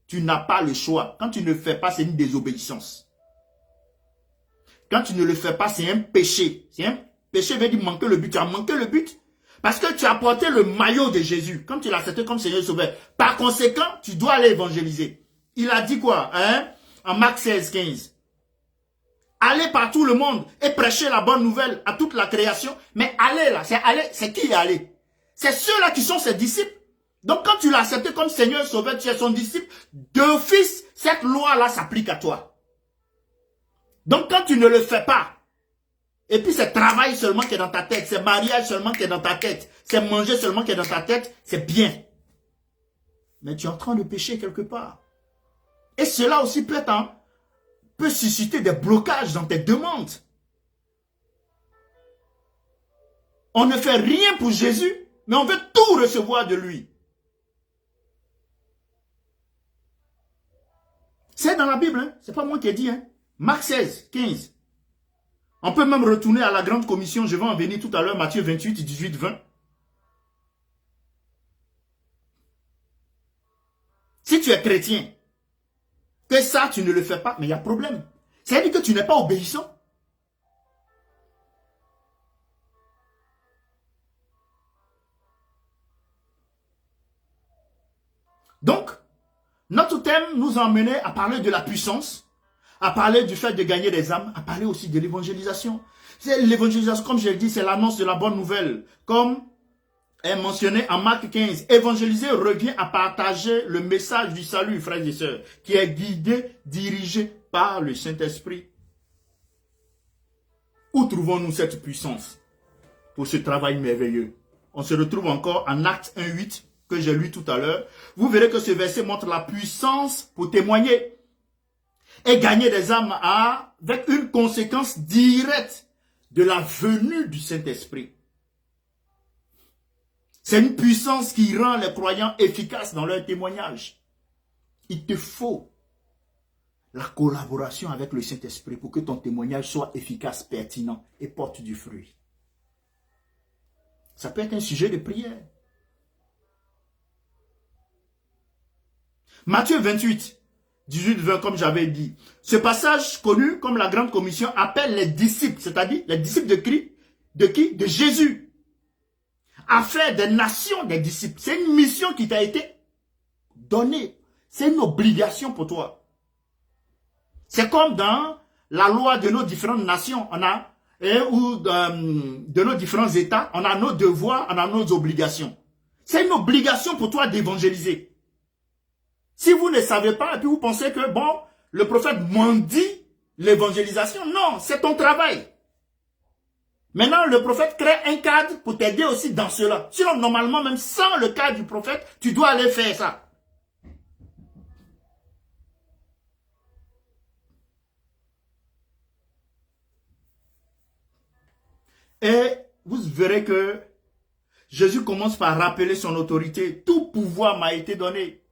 Tu n'as pas le choix. Quand tu ne le fais pas, c'est une désobéissance. Quand tu ne le fais pas, c'est un péché. C'est un péché veut dire manquer le but. Tu as manqué le but parce que tu as porté le maillot de Jésus. Quand tu l'as accepté comme Seigneur et Sauveur. Par conséquent, tu dois aller évangéliser. Il a dit quoi? En Marc 16, 15. Allez par tout le monde et prêchez la bonne nouvelle à toute la création. Mais allez là, c'est qui est allé? C'est ceux-là qui sont ses disciples. Donc quand tu l'as accepté comme Seigneur et Sauveur, tu es son disciple, d'office, cette loi-là s'applique à toi. Donc quand tu ne le fais pas, et puis c'est travail seulement qui est dans ta tête, c'est mariage seulement qui est dans ta tête, c'est manger seulement qui est dans ta tête, c'est bien. Mais tu es en train de pécher quelque part. Et cela aussi peut susciter des blocages dans tes demandes. On ne fait rien pour Jésus, mais on veut tout recevoir de lui. C'est dans la Bible, hein? C'est pas moi qui ai dit. Hein? Marc 16, 15. On peut même retourner à la grande commission. Je vais en venir tout à l'heure. Matthieu 28, 18, 20. Si tu es chrétien, que ça, tu ne le fais pas, mais il y a problème. C'est-à-dire que tu n'es pas obéissant. Donc, notre thème nous a emmené à parler de la puissance, à parler du fait de gagner des âmes, à parler aussi de l'évangélisation. L'évangélisation, comme je l'ai dit, c'est l'annonce de la bonne nouvelle. Comme est mentionné en Marc 15, évangéliser revient à partager le message du salut, frères et sœurs, qui est guidé, dirigé par le Saint-Esprit. Où trouvons-nous cette puissance pour ce travail merveilleux? On se retrouve encore en Actes 1:8 que j'ai lu tout à l'heure. Vous verrez que ce verset montre la puissance pour témoigner et gagner des âmes avec une conséquence directe de la venue du Saint-Esprit. C'est une puissance qui rend les croyants efficaces dans leur témoignage. Il te faut la collaboration avec le Saint-Esprit pour que ton témoignage soit efficace, pertinent et porte du fruit. Ça peut être un sujet de prière. Matthieu 28, 18-20, comme j'avais dit. Ce passage connu comme la Grande Commission appelle les disciples, c'est-à-dire les disciples de qui? De Jésus. À faire des nations des disciples. C'est une mission qui t'a été donnée. C'est une obligation pour toi. C'est comme dans la loi de nos différentes nations, ou de nos différents États, on a nos devoirs, on a nos obligations. C'est une obligation pour toi d'évangéliser. Si vous ne savez pas, et puis vous pensez que, bon, le prophète m'en dit, l'évangélisation. Non, c'est ton travail. Maintenant, le prophète crée un cadre pour t'aider aussi dans cela. Sinon, normalement, même sans le cadre du prophète, tu dois aller faire ça. Et vous verrez que Jésus commence par rappeler son autorité. Tout pouvoir m'a été donné.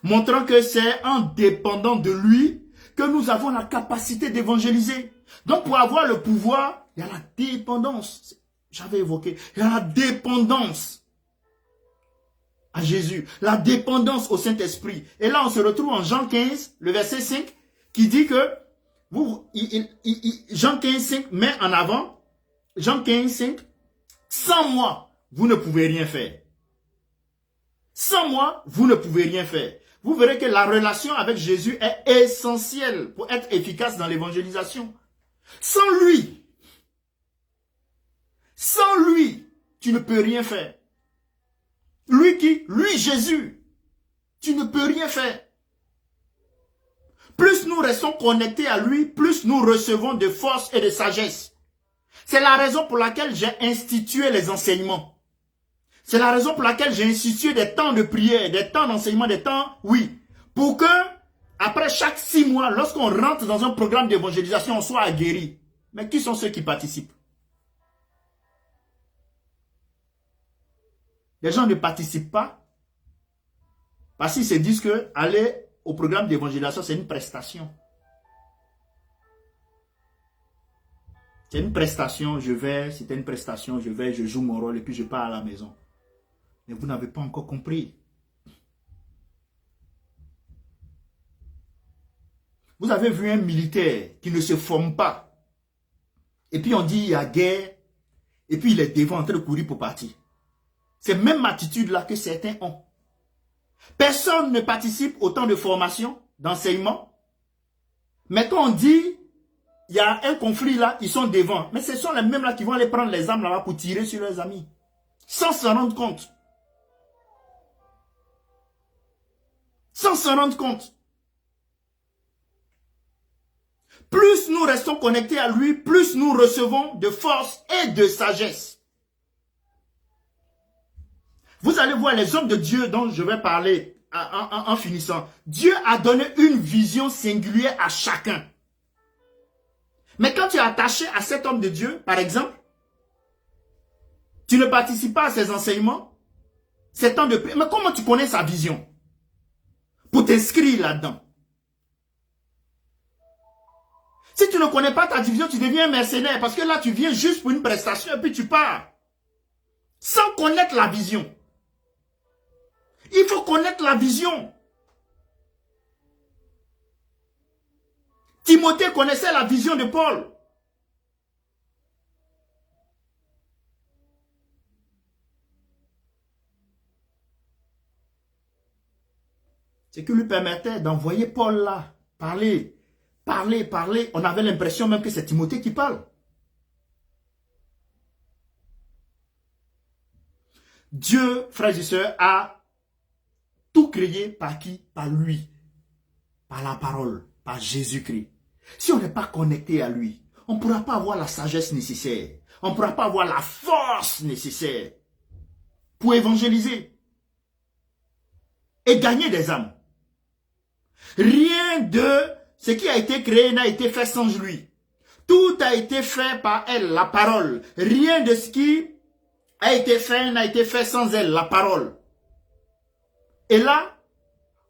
Montrant que c'est en dépendant de lui que nous avons la capacité d'évangéliser. Donc pour avoir le pouvoir, il y a la dépendance. J'avais évoqué, il y a la dépendance à Jésus. La dépendance au Saint-Esprit. Et là on se retrouve en Jean 15, le verset 5, qui dit que, Jean 15, 5 met en avant, Jean 15, 5, sans moi, vous ne pouvez rien faire. Sans moi, vous ne pouvez rien faire. Vous verrez que la relation avec Jésus est essentielle pour être efficace dans l'évangélisation. Sans lui, tu ne peux rien faire. Lui qui? Lui Jésus, tu ne peux rien faire. Plus nous restons connectés à lui, plus nous recevons de force et de sagesse. C'est la raison pour laquelle j'ai institué les enseignements. C'est la raison pour laquelle j'ai institué des temps de prière, des temps d'enseignement, des temps, oui. Pour que, après chaque 6 mois, lorsqu'on rentre dans un programme d'évangélisation, on soit aguerri. Mais qui sont ceux qui participent? Les gens ne participent pas parce qu'ils se disent que aller au programme d'évangélisation, c'est une prestation. C'est une prestation, je vais, c'était une prestation, je vais, je joue mon rôle et puis je pars à la maison. Mais vous n'avez pas encore compris. Vous avez vu un militaire qui ne se forme pas. Et puis on dit il y a guerre. Et puis il est devant en train de courir pour partir. C'est la même attitude-là que certains ont. Personne ne participe au temps de formation, d'enseignement. Mais quand on dit il y a un conflit là, ils sont devant. Mais ce sont les mêmes là qui vont aller prendre les armes là-bas pour tirer sur leurs amis. Sans s'en rendre compte. Sans s'en rendre compte. Plus nous restons connectés à lui, plus nous recevons de force et de sagesse. Vous allez voir les hommes de Dieu dont je vais parler en finissant. Dieu a donné une vision singulière à chacun. Mais quand tu es attaché à cet homme de Dieu, par exemple, tu ne participes pas à ses enseignements, c'est temps de prier. Mais comment tu connais sa vision? Pour t'inscrire là-dedans. Si tu ne connais pas ta vision, tu deviens un mercenaire. Parce que là, tu viens juste pour une prestation et puis tu pars. Sans connaître la vision. Il faut connaître la vision. Timothée connaissait la vision de Paul. Ce qui lui permettait d'envoyer Paul là, parler. On avait l'impression même que c'est Timothée qui parle. Dieu, frères et sœurs, a tout créé par qui? Par lui. Par la parole, par Jésus-Christ. Si on n'est pas connecté à lui, on ne pourra pas avoir la sagesse nécessaire. On ne pourra pas avoir la force nécessaire pour évangéliser et gagner des âmes. Rien de ce qui a été créé n'a été fait sans lui. Tout a été fait par elle, la parole. Rien de ce qui a été fait n'a été fait sans elle, la parole. Et là,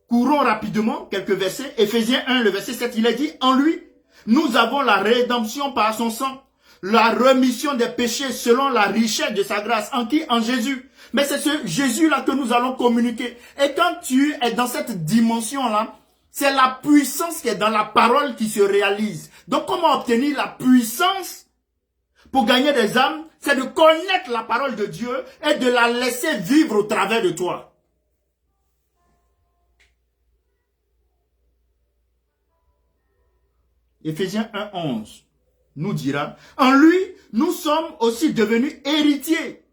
courons rapidement quelques versets. Éphésiens 1, le verset 7, il a dit, en lui, nous avons la rédemption par son sang, la remission des péchés selon la richesse de sa grâce. En qui? En Jésus. Mais c'est ce Jésus-là que nous allons communiquer. Et quand tu es dans cette dimension-là, c'est la puissance qui est dans la parole qui se réalise. Donc comment obtenir la puissance pour gagner des âmes? C'est de connaître la parole de Dieu et de la laisser vivre au travers de toi. Éphésiens 1, 11 nous dira, en lui, nous sommes aussi devenus héritiers,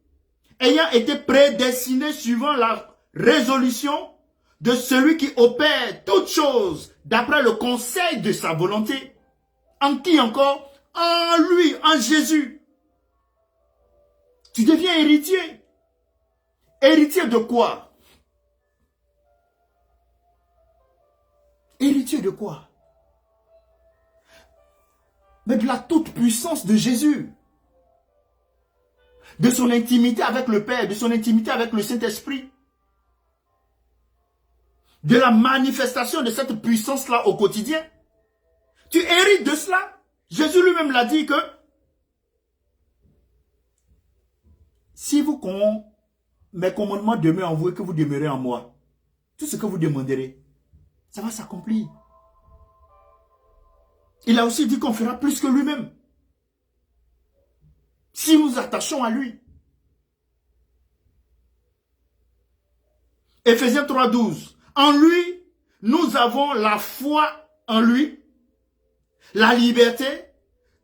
ayant été prédestinés suivant la résolution de celui qui opère toutes choses d'après le conseil de sa volonté, En qui encore? En lui, en Jésus. Tu deviens héritier. Héritier de quoi? Héritier de quoi? Mais de la toute-puissance de Jésus. De son intimité avec le Père, de son intimité avec le Saint-Esprit. De la manifestation de cette puissance-là au quotidien. Tu hérites de cela. Jésus lui-même l'a dit que si mes commandements demeurent en vous et que vous demeurez en moi, tout ce que vous demanderez, ça va s'accomplir. Il a aussi dit qu'on fera plus que lui-même. Si nous nous attachons à lui. Éphésiens 3:12. En lui, nous avons la foi en lui, la liberté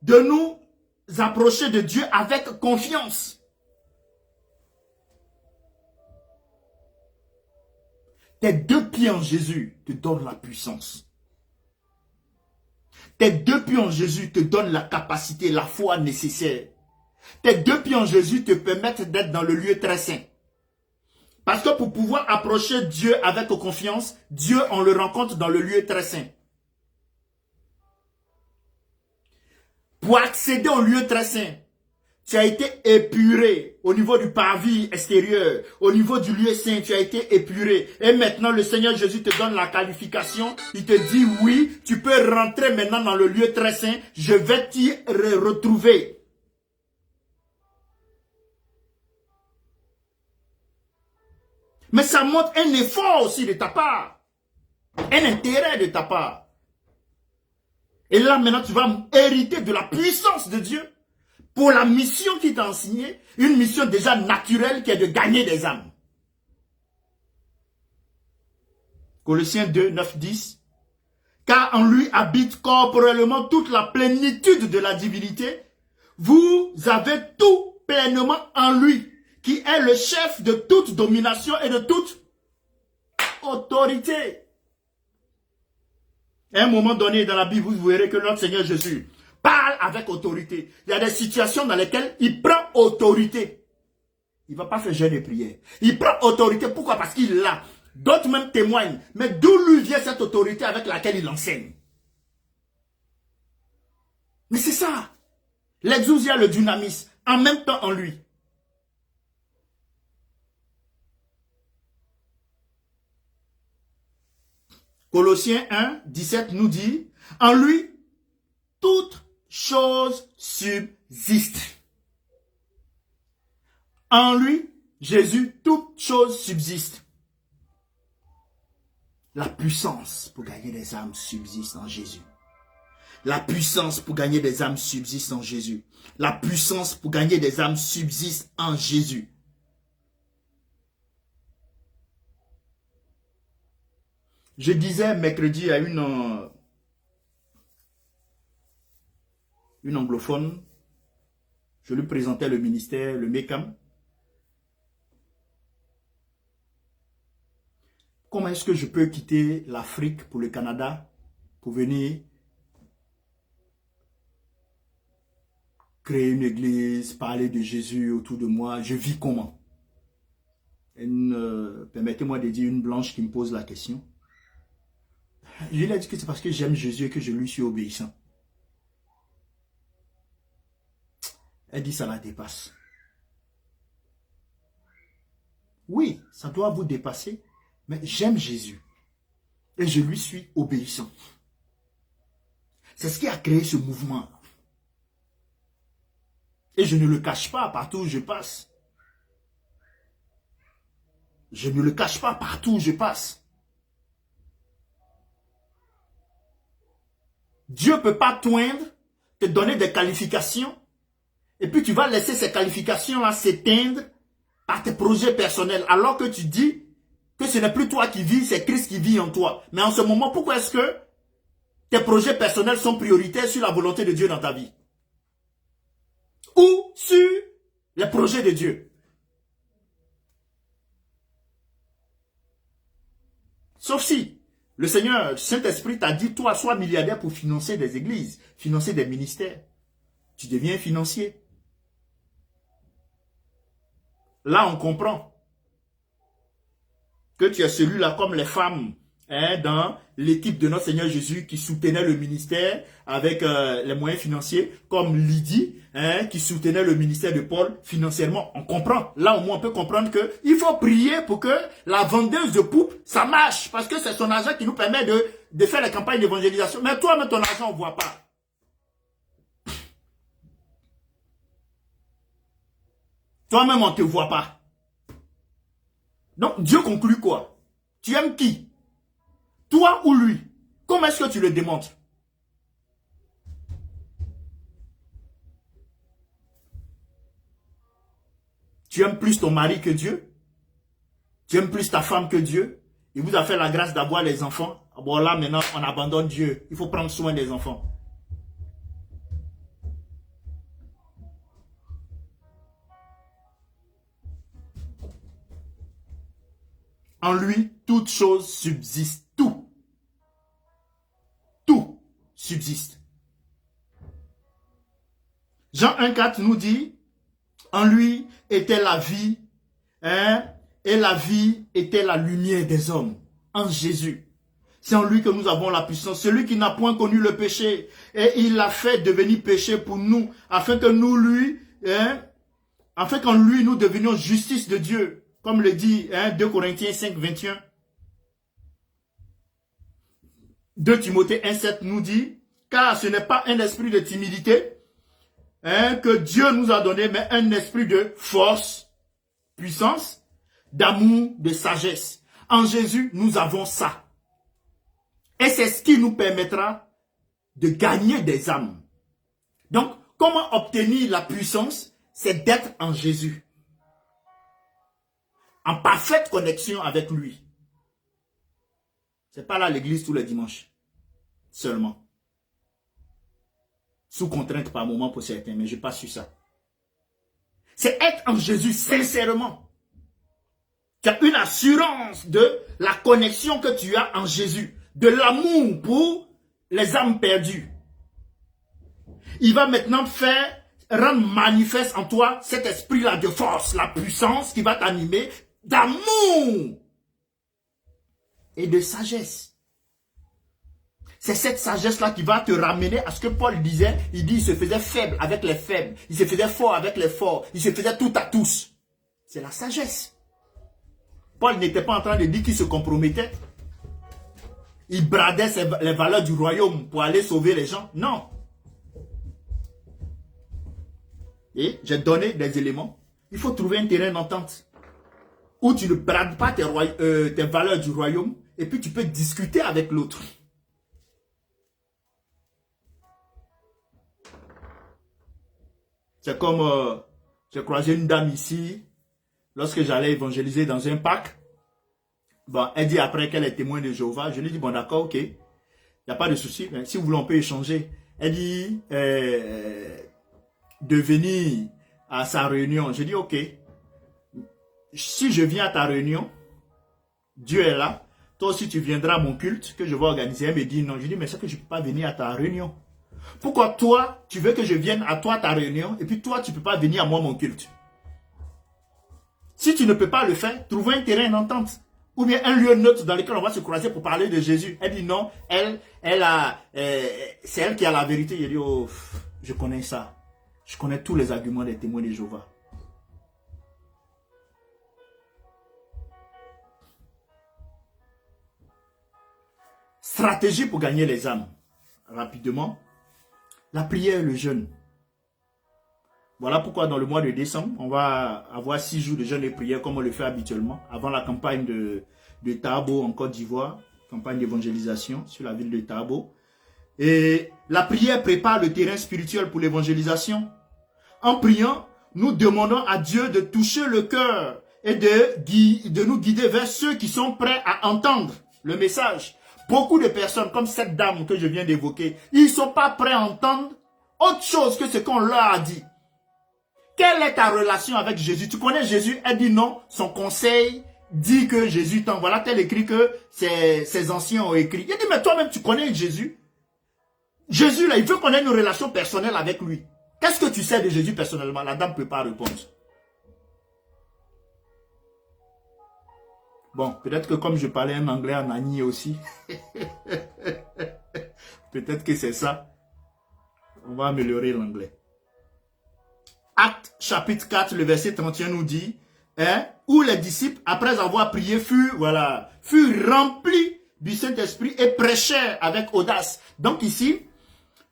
de nous approcher de Dieu avec confiance. Tes 2 pieds en Jésus te donnent la puissance. Tes 2 pieds en Jésus te donnent la capacité, la foi nécessaire. Tes 2 pieds en Jésus te permettent d'être dans le lieu très saint. Parce que pour pouvoir approcher Dieu avec confiance, Dieu, on le rencontre dans le lieu très saint. Pour accéder au lieu très saint, tu as été épuré au niveau du parvis extérieur, au niveau du lieu saint, tu as été épuré. Et maintenant, le Seigneur Jésus te donne la qualification. Il te dit, oui, tu peux rentrer maintenant dans le lieu très saint. Je vais t'y retrouver. Mais ça montre un effort aussi de ta part. Un intérêt de ta part. Et là, maintenant, tu vas hériter de la puissance de Dieu. Pour la mission qu'il t'a enseignée, une mission déjà naturelle qui est de gagner des âmes. Colossiens 2, 9, 10. Car en lui habite corporellement toute la plénitude de la divinité. Vous avez tout pleinement en lui, qui est le chef de toute domination et de toute autorité. À un moment donné dans la Bible, vous verrez que notre Seigneur Jésus parle avec autorité. Il y a des situations dans lesquelles il prend autorité. Il ne va pas faire jeûne et prière. Il prend autorité. Pourquoi? Parce qu'il l'a. D'autres même témoignent. Mais d'où lui vient cette autorité avec laquelle il enseigne? Mais c'est ça. L'exousia, le dynamisme, en même temps en lui. Colossiens 1, 17 nous dit, en lui, toute chose subsiste. En lui, Jésus, toute chose subsiste. La puissance pour gagner des âmes subsiste en Jésus. La puissance pour gagner des âmes subsiste en Jésus. La puissance pour gagner des âmes subsiste en Jésus. Je disais mercredi à une anglophone, je lui présentais le ministère, le MECAM. Comment est-ce que je peux quitter l'Afrique pour le Canada pour venir créer une église, parler de Jésus autour de moi? Je vis comment? Permettez-moi de dire une blanche qui me pose la question. Je lui ai dit que c'est parce que j'aime Jésus et que je lui suis obéissant. Elle dit ça la dépasse. Oui, ça doit vous dépasser, mais j'aime Jésus et je lui suis obéissant. C'est ce qui a créé ce mouvement. Et je ne le cache pas partout où je passe. Je ne le cache pas partout où je passe. Dieu ne peut pas t'oindre, te donner des qualifications, et puis tu vas laisser ces qualifications-là s'éteindre par tes projets personnels, alors que tu dis que ce n'est plus toi qui vis, c'est Christ qui vit en toi. Mais en ce moment, pourquoi est-ce que tes projets personnels sont prioritaires sur la volonté de Dieu dans ta vie? Ou sur les projets de Dieu? Sauf si Le Seigneur, Saint-Esprit t'a dit, toi, sois milliardaire pour financer des églises, financer des ministères. Tu deviens financier. Là, on comprend que tu es celui-là comme les femmes dans l'équipe de notre Seigneur Jésus qui soutenait le ministère avec les moyens financiers, comme Lydie qui soutenait le ministère de Paul financièrement. On comprend. Là, au moins, on peut comprendre qu'il faut prier pour que la vendeuse de poupes, ça marche. Parce que c'est son argent qui nous permet de faire les campagnes d'évangélisation. Mais toi, même ton argent, on ne voit pas. Toi-même, on ne te voit pas. Donc, Dieu conclut quoi? Tu aimes qui? Toi ou lui? Comment est-ce que tu le démontres? Tu aimes plus ton mari que Dieu? Tu aimes plus ta femme que Dieu? Il vous a fait la grâce d'avoir les enfants. Bon là, maintenant, on abandonne Dieu. Il faut prendre soin des enfants. En lui, toute chose subsiste. Tout. Tout subsiste. Jean 1,4 nous dit, en lui était la vie, et la vie était la lumière des hommes. En Jésus. C'est en lui que nous avons la puissance. Celui qui n'a point connu le péché, et il l'a fait devenir péché pour nous, afin que nous afin qu'en lui nous devenions justice de Dieu. Comme le dit 2 Corinthiens 5, 21. 2 Timothée 1, 7 nous dit, car ce n'est pas un esprit de timidité que Dieu nous a donné, mais un esprit de force, puissance, d'amour, de sagesse. En Jésus, nous avons ça. Et c'est ce qui nous permettra de gagner des âmes. Donc, comment obtenir la puissance? C'est d'être en Jésus. En parfaite connexion avec lui. C'est pas là l'église tous les dimanches. Seulement. Sous contrainte par moment pour certains, mais je n'ai pas su ça. C'est être en Jésus sincèrement. Tu as une assurance de la connexion que tu as en Jésus. De l'amour pour les âmes perdues. Il va maintenant rendre manifeste en toi cet esprit-là de force, la puissance qui va t'animer, d'amour et de sagesse. C'est cette sagesse-là qui va te ramener à ce que Paul disait. Il dit, il se faisait faible avec les faibles. Il se faisait fort avec les forts. Il se faisait tout à tous. C'est la sagesse. Paul n'était pas en train de dire qu'il se compromettait. Il bradait les valeurs du royaume pour aller sauver les gens. Non. Et j'ai donné des éléments. Il faut trouver un terrain d'entente où tu ne brades pas tes valeurs du royaume et puis tu peux discuter avec l'autre. C'est comme, j'ai croisé une dame ici, lorsque j'allais évangéliser dans un parc. Bon, elle dit après qu'elle est témoin de Jéhovah. Je lui dis, bon d'accord, ok, il n'y a pas de souci, mais si vous voulez on peut échanger. Elle dit, de venir à sa réunion. Je dis, ok, si je viens à ta réunion, Dieu est là, toi aussi tu viendras à mon culte que je vais organiser. Elle me dit non. Je dis, mais c'est que je ne peux pas venir à ta réunion. Pourquoi toi, tu veux que je vienne à toi ta réunion et puis toi, tu ne peux pas venir à moi mon culte? Si tu ne peux pas le faire, trouve un terrain d'entente. Ou bien un lieu neutre dans lequel on va se croiser pour parler de Jésus. Elle dit non, c'est elle qui a la vérité. Je dis, oh, je connais ça. Je connais tous les arguments des témoins de Jéhovah. Stratégie pour gagner les âmes. Rapidement. La prière et le jeûne. Voilà pourquoi dans le mois de décembre, on va avoir 6 jours de jeûne et prière comme on le fait habituellement. Avant la campagne de Tabo en Côte d'Ivoire. Campagne d'évangélisation sur la ville de Tabo. Et la prière prépare le terrain spirituel pour l'évangélisation. En priant, nous demandons à Dieu de toucher le cœur et de nous guider vers ceux qui sont prêts à entendre le message. Beaucoup de personnes, comme cette dame que je viens d'évoquer, ils ne sont pas prêts à entendre autre chose que ce qu'on leur a dit. Quelle est ta relation avec Jésus? Tu connais Jésus? Elle dit non, son conseil dit que Jésus t'envoie. Là, tel écrit que ses anciens ont écrit. Il dit, mais toi-même, tu connais Jésus. Jésus, là, il veut qu'on ait une relation personnelle avec lui. Qu'est-ce que tu sais de Jésus personnellement? La dame ne peut pas répondre. Bon, peut-être que comme je parlais un anglais en Agni aussi, peut-être que c'est ça. On va améliorer l'anglais. Acte chapitre 4, le verset 31 nous dit, où les disciples, après avoir prié, furent remplis du Saint-Esprit et prêchèrent avec audace. Donc ici,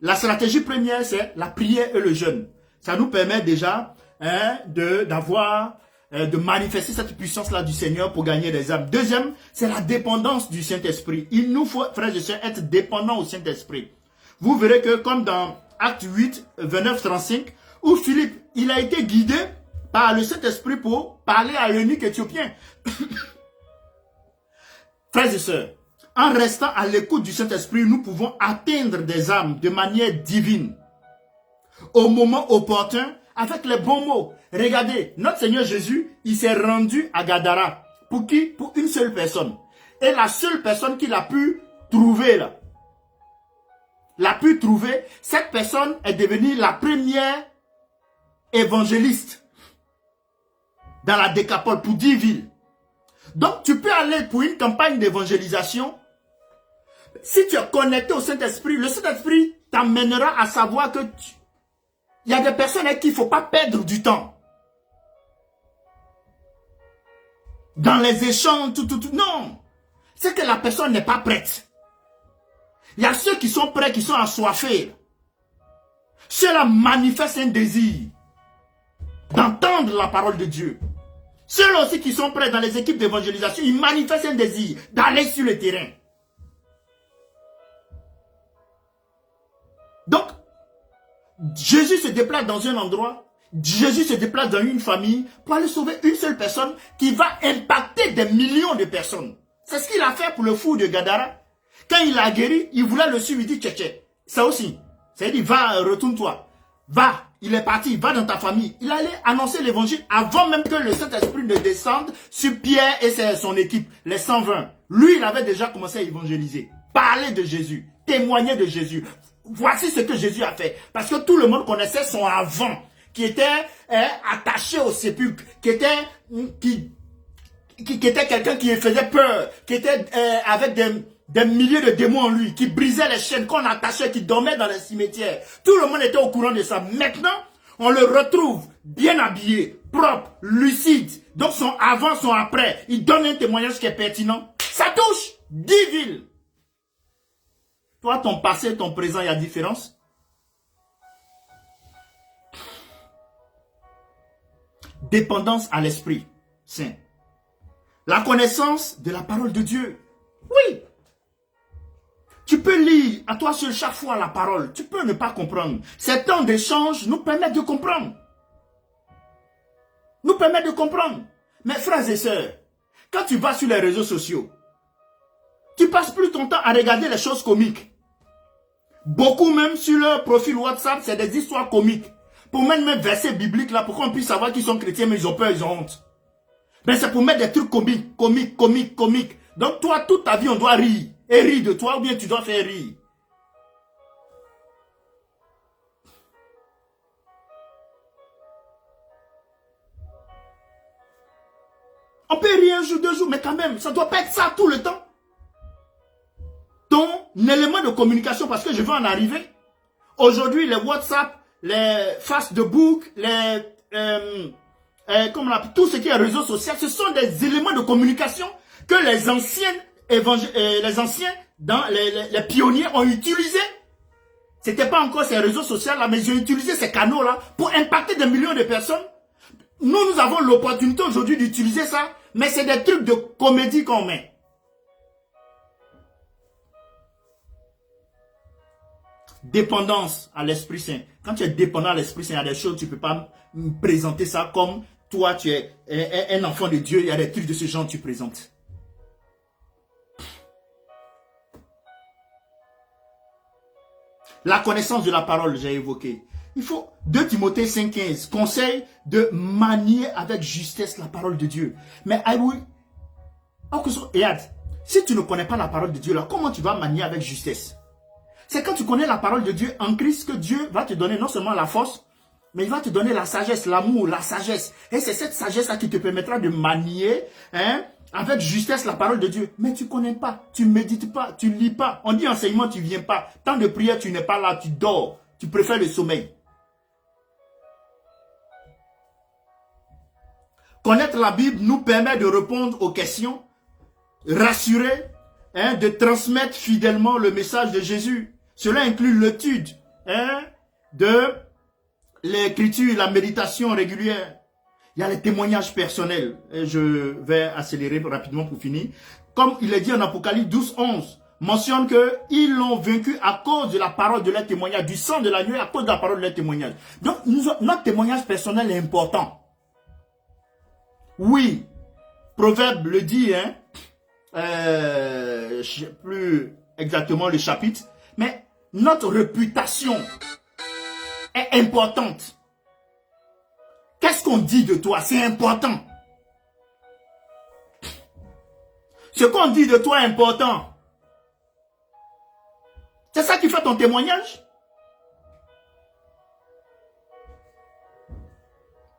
la stratégie première, c'est la prière et le jeûne. Ça nous permet déjà de manifester cette puissance-là du Seigneur pour gagner des âmes. Deuxième, c'est la dépendance du Saint-Esprit. Il nous faut, frères et sœurs, être dépendants au Saint-Esprit. Vous verrez que comme dans Acte 8, 29-35, où Philippe, il a été guidé par le Saint-Esprit pour parler à l'eunuque éthiopien. Frères et sœurs, en restant à l'écoute du Saint-Esprit, nous pouvons atteindre des âmes de manière divine. Au moment opportun, avec les bons mots. Regardez, notre Seigneur Jésus, il s'est rendu à Gadara. Pour qui? Pour une seule personne. Et la seule personne qu'il a pu trouver là, cette personne est devenue la première évangéliste dans la Décapole pour 10 villes. Donc tu peux aller pour une campagne d'évangélisation. Si tu es connecté au Saint-Esprit, le Saint-Esprit t'amènera à savoir que il y a des personnes avec qui il ne faut pas perdre du temps. Dans les échanges, non. C'est que la personne n'est pas prête. Il y a ceux qui sont prêts, qui sont assoiffés. Ceux-là manifestent un désir d'entendre la parole de Dieu. Ceux-là aussi qui sont prêts dans les équipes d'évangélisation, ils manifestent un désir d'aller sur le terrain. Donc, Jésus se déplace dans un endroit, Jésus se déplace dans une famille pour aller sauver une seule personne qui va impacter des millions de personnes. C'est ce qu'il a fait pour le fou de Gadara. Quand il a guéri, il voulait le suivre, il dit tché, ça aussi. C'est-à-dire, va, retourne-toi. Va, il est parti, va dans ta famille. Il allait annoncer l'évangile avant même que le Saint-Esprit ne descende sur Pierre et son équipe, les 120. Lui, il avait déjà commencé à évangéliser, parler de Jésus, témoigner de Jésus. Voici ce que Jésus a fait. Parce que tout le monde connaissait son avant, qui était attaché au sépulcre, qui était quelqu'un qui faisait peur, qui était avec des milliers de démons en lui, qui brisait les chaînes, qu'on attachait, qui dormait dans les cimetières. Tout le monde était au courant de ça. Maintenant, on le retrouve bien habillé, propre, lucide. Donc son avant, son après, il donne un témoignage qui est pertinent. Ça touche 10 villes. Toi, ton passé, ton présent, il y a différence. Dépendance à l'Esprit Saint. La connaissance de la parole de Dieu. Oui. Tu peux lire à toi seul chaque fois la parole. Tu peux ne pas comprendre. Ces temps d'échange nous permettent de comprendre. Nous permettent de comprendre. Mes frères et sœurs, quand tu vas sur les réseaux sociaux, tu passes plus ton temps à regarder les choses comiques. Beaucoup même sur leur profil WhatsApp, c'est des histoires comiques. Pour mettre même versets bibliques là, pour qu'on puisse savoir qu'ils sont chrétiens, mais ils ont peur, ils ont honte. Mais c'est pour mettre des trucs comiques. Donc toi, toute ta vie, on doit rire. Et rire de toi, ou bien tu dois faire rire. On peut rire un jour, 2 jours, mais quand même, ça ne doit pas être ça tout le temps. Ton élément de communication, parce que je vais en arriver. Aujourd'hui, les WhatsApp, les Facebook, tout ce qui est réseaux sociaux, ce sont des éléments de communication que les anciens dans les pionniers ont utilisé. C'était pas encore ces réseaux sociaux là, mais ils ont utilisé ces canaux là pour impacter des millions de personnes. Nous avons l'opportunité aujourd'hui d'utiliser ça, mais c'est des trucs de comédie qu'on met. Dépendance à l'Esprit Saint. Quand tu es dépendant à l'Esprit Saint, il y a des choses, tu ne peux pas me présenter ça comme toi, tu es un enfant de Dieu. Il y a des trucs de ce genre que tu présentes. La connaissance de la parole, j'ai évoqué. Il faut, 2 Timothée 5,15, conseil de manier avec justesse la parole de Dieu. Mais Regarde, si tu ne connais pas la parole de Dieu, là, comment tu vas manier avec justesse? C'est quand tu connais la parole de Dieu en Christ que Dieu va te donner non seulement la force, mais il va te donner la sagesse, l'amour, la sagesse. Et c'est cette sagesse-là qui te permettra de manier avec justesse la parole de Dieu. Mais tu ne connais pas, tu ne médites pas, tu ne lis pas. On dit enseignement, tu ne viens pas. Temps de prière, tu n'es pas là, tu dors. Tu préfères le sommeil. Connaître la Bible nous permet de répondre aux questions, rassurer, de transmettre fidèlement le message de Jésus. Cela inclut l'étude de l'écriture, la méditation régulière. Il y a les témoignages personnels. Et je vais accélérer rapidement pour finir. Comme il est dit en Apocalypse 12, 11, mentionne qu'ils l'ont vaincu à cause de la parole de leur témoignage, du sang de l'agneau à cause de la parole de leur témoignage. Donc, notre témoignage personnel est important. Oui, Proverbe le dit, je ne sais plus exactement le chapitre, mais notre réputation est importante. Qu'est-ce qu'on dit de toi? C'est important. Ce qu'on dit de toi est important. C'est ça qui fait ton témoignage?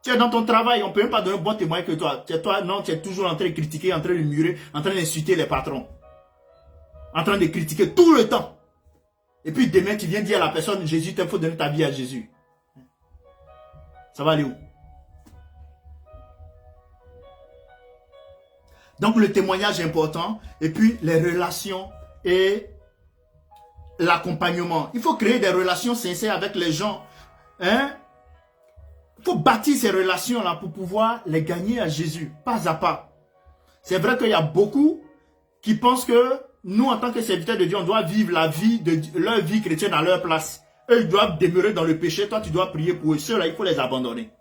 Tu es dans ton travail, on ne peut même pas donner un bon témoignage que toi. Non, tu es toujours en train de critiquer, en train de murmurer, en train d'insulter les patrons. En train de critiquer tout le temps. Et puis demain, tu viens dire à la personne, Jésus, il faut donner ta vie à Jésus. Ça va aller où? Donc le témoignage est important. Et puis les relations et l'accompagnement. Il faut créer des relations sincères avec les gens. Il faut bâtir ces relations-là pour pouvoir les gagner à Jésus, pas à pas. C'est vrai qu'il y a beaucoup qui pensent que nous, en tant que serviteurs de Dieu, on doit vivre leur vie chrétienne à leur place. Eux, ils doivent demeurer dans le péché. Toi, tu dois prier pour eux. Ceux-là, il faut les abandonner.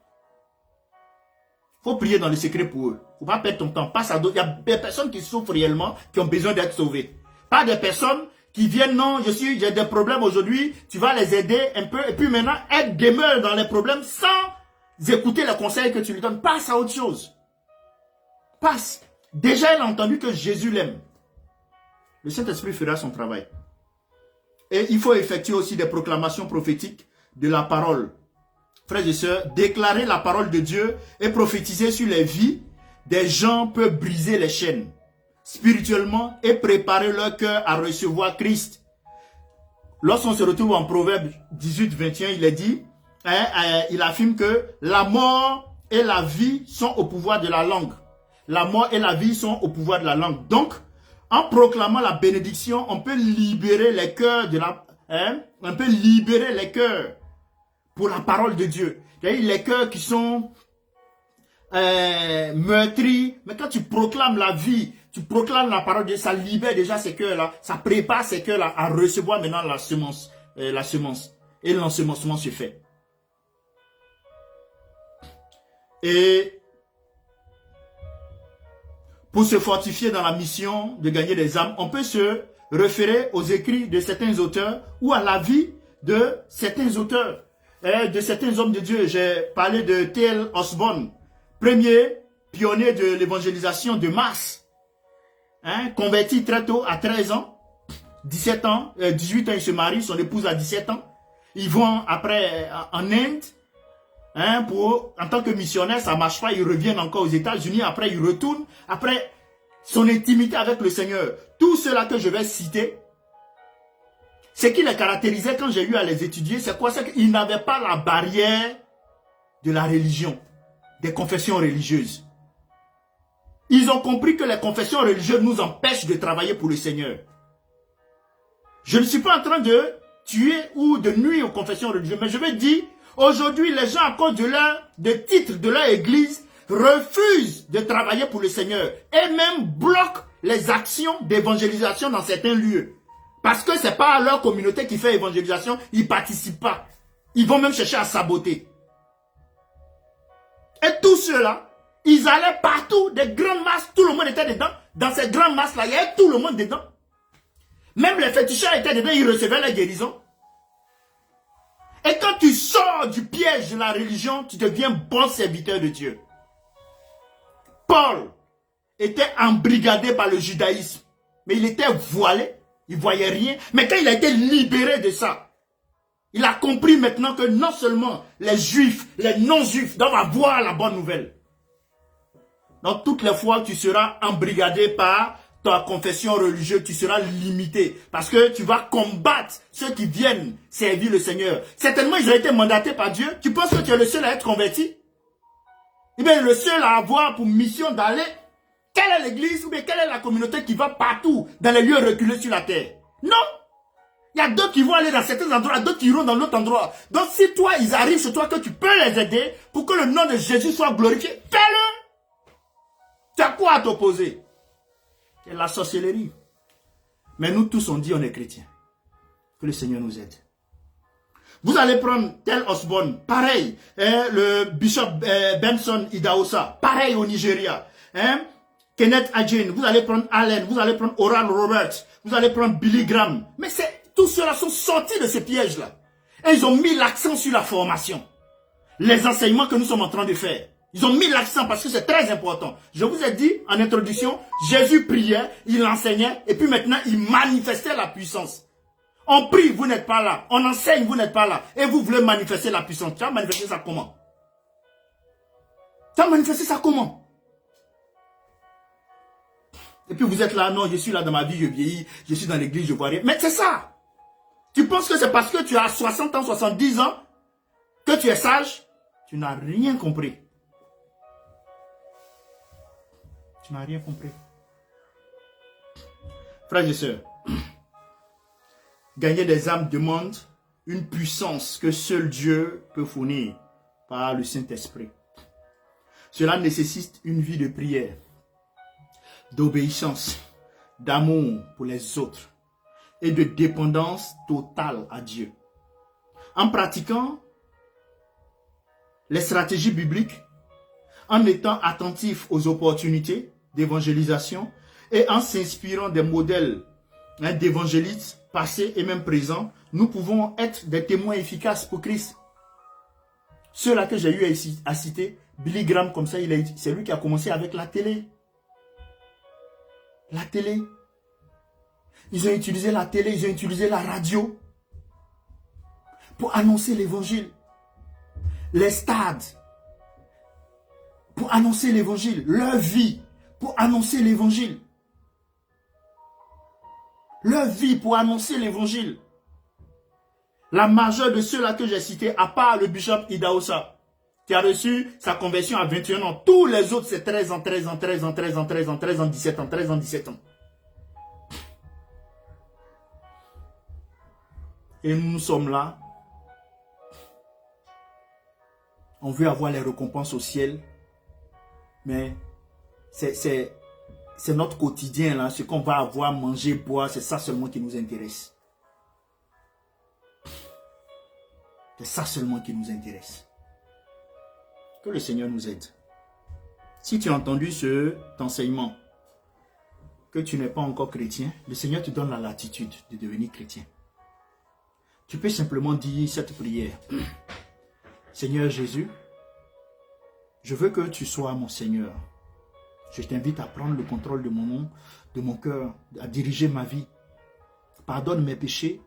Il faut prier dans le secret pour eux. Il ne faut pas perdre ton temps. Passe à d'autres. Il y a des personnes qui souffrent réellement, qui ont besoin d'être sauvées. Pas des personnes qui viennent, non, j'ai des problèmes aujourd'hui, tu vas les aider un peu. Et puis maintenant, elles demeurent dans les problèmes sans écouter les conseils que tu lui donnes. Passe à autre chose. Passe. Déjà, elle a entendu que Jésus l'aime. Le Saint-Esprit fera son travail. Et il faut effectuer aussi des proclamations prophétiques de la parole. Frères et sœurs, déclarer la parole de Dieu et prophétiser sur les vies des gens peut briser les chaînes spirituellement et préparer leur cœur à recevoir Christ. Lorsqu'on se retrouve en Proverbe 18, 21, il est dit, il affirme que la mort et la vie sont au pouvoir de la langue. La mort et la vie sont au pouvoir de la langue. Donc, en proclamant la bénédiction, on peut libérer les cœurs on peut libérer les cœurs pour la parole de Dieu. Les cœurs qui sont meurtris. Mais quand tu proclames la vie, tu proclames la parole de Dieu, ça libère déjà ces cœurs-là, ça prépare ces cœurs-là à recevoir maintenant la semence. Et l'ensemencement se fait. Et pour se fortifier dans la mission de gagner des âmes, on peut se référer aux écrits de certains auteurs ou à la vie de certains auteurs, de certains hommes de Dieu. J'ai parlé de T.L. Osborne, premier pionnier de l'évangélisation de masse, converti très tôt à 13 ans, 17 ans, 18 ans il se marie, son épouse a 17 ans. Ils vont après en Inde, en tant que missionnaire, ça ne marche pas, ils reviennent encore aux États-Unis, après ils retournent, après son intimité avec le Seigneur. Tout cela que je vais citer, ce qui les caractérisait quand j'ai eu à les étudier, c'est quoi? C'est qu'ils n'avaient pas la barrière de la religion, des confessions religieuses. Ils ont compris que les confessions religieuses nous empêchent de travailler pour le Seigneur. Je ne suis pas en train de tuer ou de nuire aux confessions religieuses, mais je vais dire, aujourd'hui, les gens, à cause de titres de leur église, refusent de travailler pour le Seigneur et même bloquent les actions d'évangélisation dans certains lieux. Parce que ce n'est pas leur communauté qui fait évangélisation, ils ne participent pas. Ils vont même chercher à saboter. Et tous ceux-là, ils allaient partout, des grandes masses, tout le monde était dedans. Dans ces grandes masses-là, il y avait tout le monde dedans. Même les féticheurs étaient dedans, ils recevaient la guérison. Et quand tu sors du piège de la religion, tu deviens bon serviteur de Dieu. Paul était embrigadé par le judaïsme. Mais il était voilé, il ne voyait rien. Mais quand il a été libéré de ça, il a compris maintenant que non seulement les juifs, les non-juifs doivent avoir la bonne nouvelle. Donc toutes les fois que tu seras embrigadé par ta confession religieuse, tu seras limité. Parce que tu vas combattre ceux qui viennent servir le Seigneur. Certainement, ils ont été mandatés par Dieu. Tu penses que tu es le seul à être converti? Eh bien, le seul à avoir pour mission d'aller. Quelle est l'église ou bien quelle est la communauté qui va partout dans les lieux reculés sur la terre? Non! Il y a d'autres qui vont aller dans certains endroits, d'autres qui iront dans l'autre endroit. Donc si toi, ils arrivent chez toi, que tu peux les aider pour que le nom de Jésus soit glorifié, fais-le! Tu as quoi à t'opposer? C'est la sorcellerie. Mais nous tous, on dit on est chrétiens. Que le Seigneur nous aide. Vous allez prendre tel Osborne, pareil. Le bishop Benson Idahosa, pareil au Nigeria. Kenneth Hagin, vous allez prendre Allen, vous allez prendre Oral Roberts, vous allez prendre Billy Graham. Mais tous ceux-là sont sortis de ces pièges-là. Et ils ont mis l'accent sur la formation. Les enseignements que nous sommes en train de faire. Ils ont mis l'accent parce que c'est très important. Je vous ai dit en introduction, Jésus priait, il enseignait, et puis maintenant il manifestait la puissance. On prie, vous n'êtes pas là. On enseigne, vous n'êtes pas là. Et vous voulez manifester la puissance. Tu as manifesté ça comment? Tu as manifesté ça comment? Et puis vous êtes là, non, je suis là dans ma vie, je vieillis, je suis dans l'église, je vois rien. Mais c'est ça. Tu penses que c'est parce que tu as 60 ans, 70 ans, que tu es sage? Tu n'as rien compris. Tu n'as rien compris. Frères et sœurs, gagner des âmes demande une puissance que seul Dieu peut fournir par le Saint-Esprit. Cela nécessite une vie de prière, d'obéissance, d'amour pour les autres et de dépendance totale à Dieu. En pratiquant les stratégies bibliques, en étant attentif aux opportunités d'évangélisation et en s'inspirant des modèles d'évangélistes passés et même présents, nous pouvons être des témoins efficaces pour Christ. Ceux-là que j'ai eu à citer, Billy Graham, comme ça, c'est lui qui a commencé avec la télé. La télé. Ils ont utilisé la télé, ils ont utilisé la radio pour annoncer l'évangile. Les stades pour annoncer l'évangile. Leur vie pour annoncer l'évangile. Leur vie pour annoncer l'évangile. La majeure de ceux-là que j'ai cités, à part le bishop Idahosa, qui a reçu sa conversion à 21 ans. Tous les autres, c'est 13 ans, 13 ans, 13 ans, 13 ans, 13 ans, 13 ans, 17 ans, 13 ans, 17 ans. Et nous sommes là. On veut avoir les récompenses au ciel. Mais c'est notre quotidien, là, ce qu'on va avoir, manger, boire, c'est ça seulement qui nous intéresse. C'est ça seulement qui nous intéresse. Que le Seigneur nous aide. Si tu as entendu cet enseignement, que tu n'es pas encore chrétien, le Seigneur te donne la latitude de devenir chrétien. Tu peux simplement dire cette prière. Seigneur Jésus, je veux que tu sois mon Seigneur. Je t'invite à prendre le contrôle de mon nom, de mon cœur, à diriger ma vie. Pardonne mes péchés.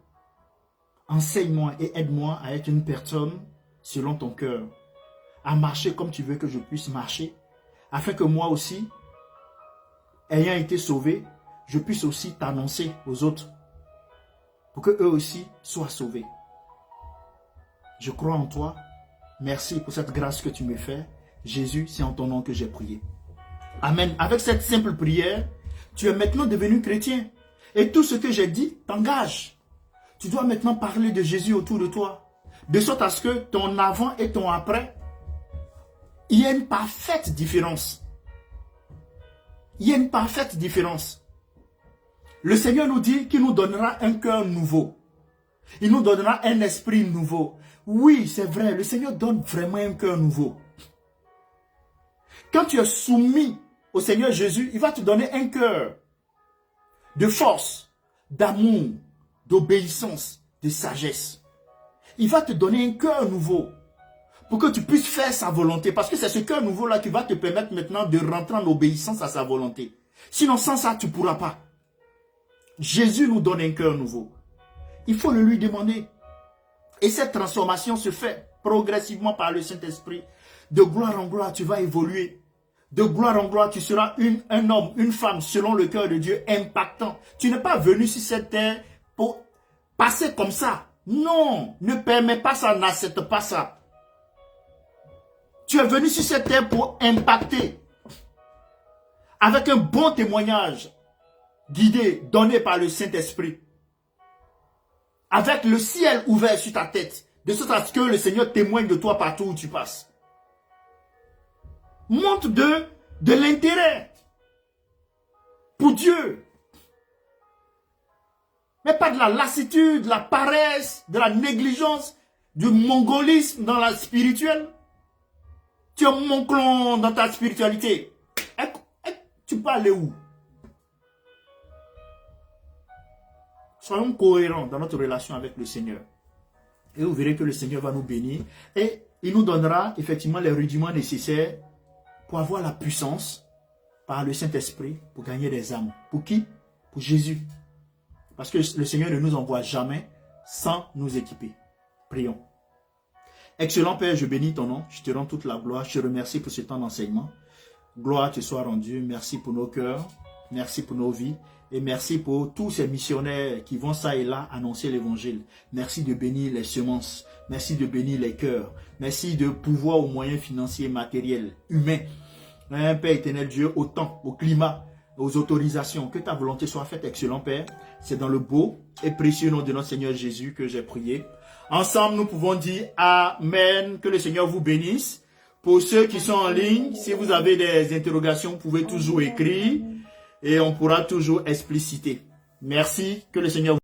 Enseigne-moi et aide-moi à être une personne selon ton cœur. À marcher comme tu veux que je puisse marcher. Afin que moi aussi, ayant été sauvé, je puisse aussi t'annoncer aux autres. Pour que eux aussi soient sauvés. Je crois en toi. Merci pour cette grâce que tu me fais. Jésus, c'est en ton nom que j'ai prié. Amen. Avec cette simple prière, tu es maintenant devenu chrétien. Et tout ce que j'ai dit t'engage. Tu dois maintenant parler de Jésus autour de toi. De sorte à ce que ton avant et ton après, il y a une parfaite différence. Il y a une parfaite différence. Le Seigneur nous dit qu'il nous donnera un cœur nouveau. Il nous donnera un esprit nouveau. Oui, c'est vrai, le Seigneur donne vraiment un cœur nouveau. Quand tu es soumis au Seigneur Jésus, il va te donner un cœur de force, d'amour, d'obéissance, de sagesse. Il va te donner un cœur nouveau pour que tu puisses faire sa volonté. Parce que c'est ce cœur nouveau-là qui va te permettre maintenant de rentrer en obéissance à sa volonté. Sinon, sans ça, tu ne pourras pas. Jésus nous donne un cœur nouveau. Il faut le lui demander. Et cette transformation se fait progressivement par le Saint-Esprit. De gloire en gloire, tu vas évoluer. De gloire en gloire, tu seras un homme, une femme, selon le cœur de Dieu, impactant. Tu n'es pas venu sur cette terre pour passer comme ça. Non, ne permets pas ça, n'accepte pas ça. Tu es venu sur cette terre pour impacter. Avec un bon témoignage, guidé, donné par le Saint-Esprit. Avec le ciel ouvert sur ta tête. De sorte à ce que le Seigneur témoigne de toi partout où tu passes. Montre de l'intérêt pour Dieu. Mais pas de la lassitude, de la paresse, de la négligence, du mongolisme dans la spirituelle. Tu es monglon dans ta spiritualité. Tu peux aller où? Soyons cohérents dans notre relation avec le Seigneur. Et vous verrez que le Seigneur va nous bénir. Et il nous donnera effectivement les rudiments nécessaires pour avoir la puissance par le Saint-Esprit pour gagner des âmes. Pour qui? Pour Jésus. Parce que le Seigneur ne nous envoie jamais sans nous équiper. Prions. Excellent Père, je bénis ton nom. Je te rends toute la gloire. Je te remercie pour ce temps d'enseignement. Gloire te soit rendue. Merci pour nos cœurs. Merci pour nos vies. Et merci pour tous ces missionnaires qui vont ça et là annoncer l'évangile. Merci de bénir les semences. Merci de bénir les cœurs. Merci de pouvoir aux moyens financiers, matériels, humains. Père éternel Dieu, au temps, au climat, aux autorisations. Que ta volonté soit faite, excellent Père. C'est dans le beau et précieux nom de notre Seigneur Jésus que j'ai prié. Ensemble, nous pouvons dire Amen. Que le Seigneur vous bénisse. Pour ceux qui sont en ligne, si vous avez des interrogations, vous pouvez toujours écrire et on pourra toujours expliciter. Merci. Que le Seigneur vous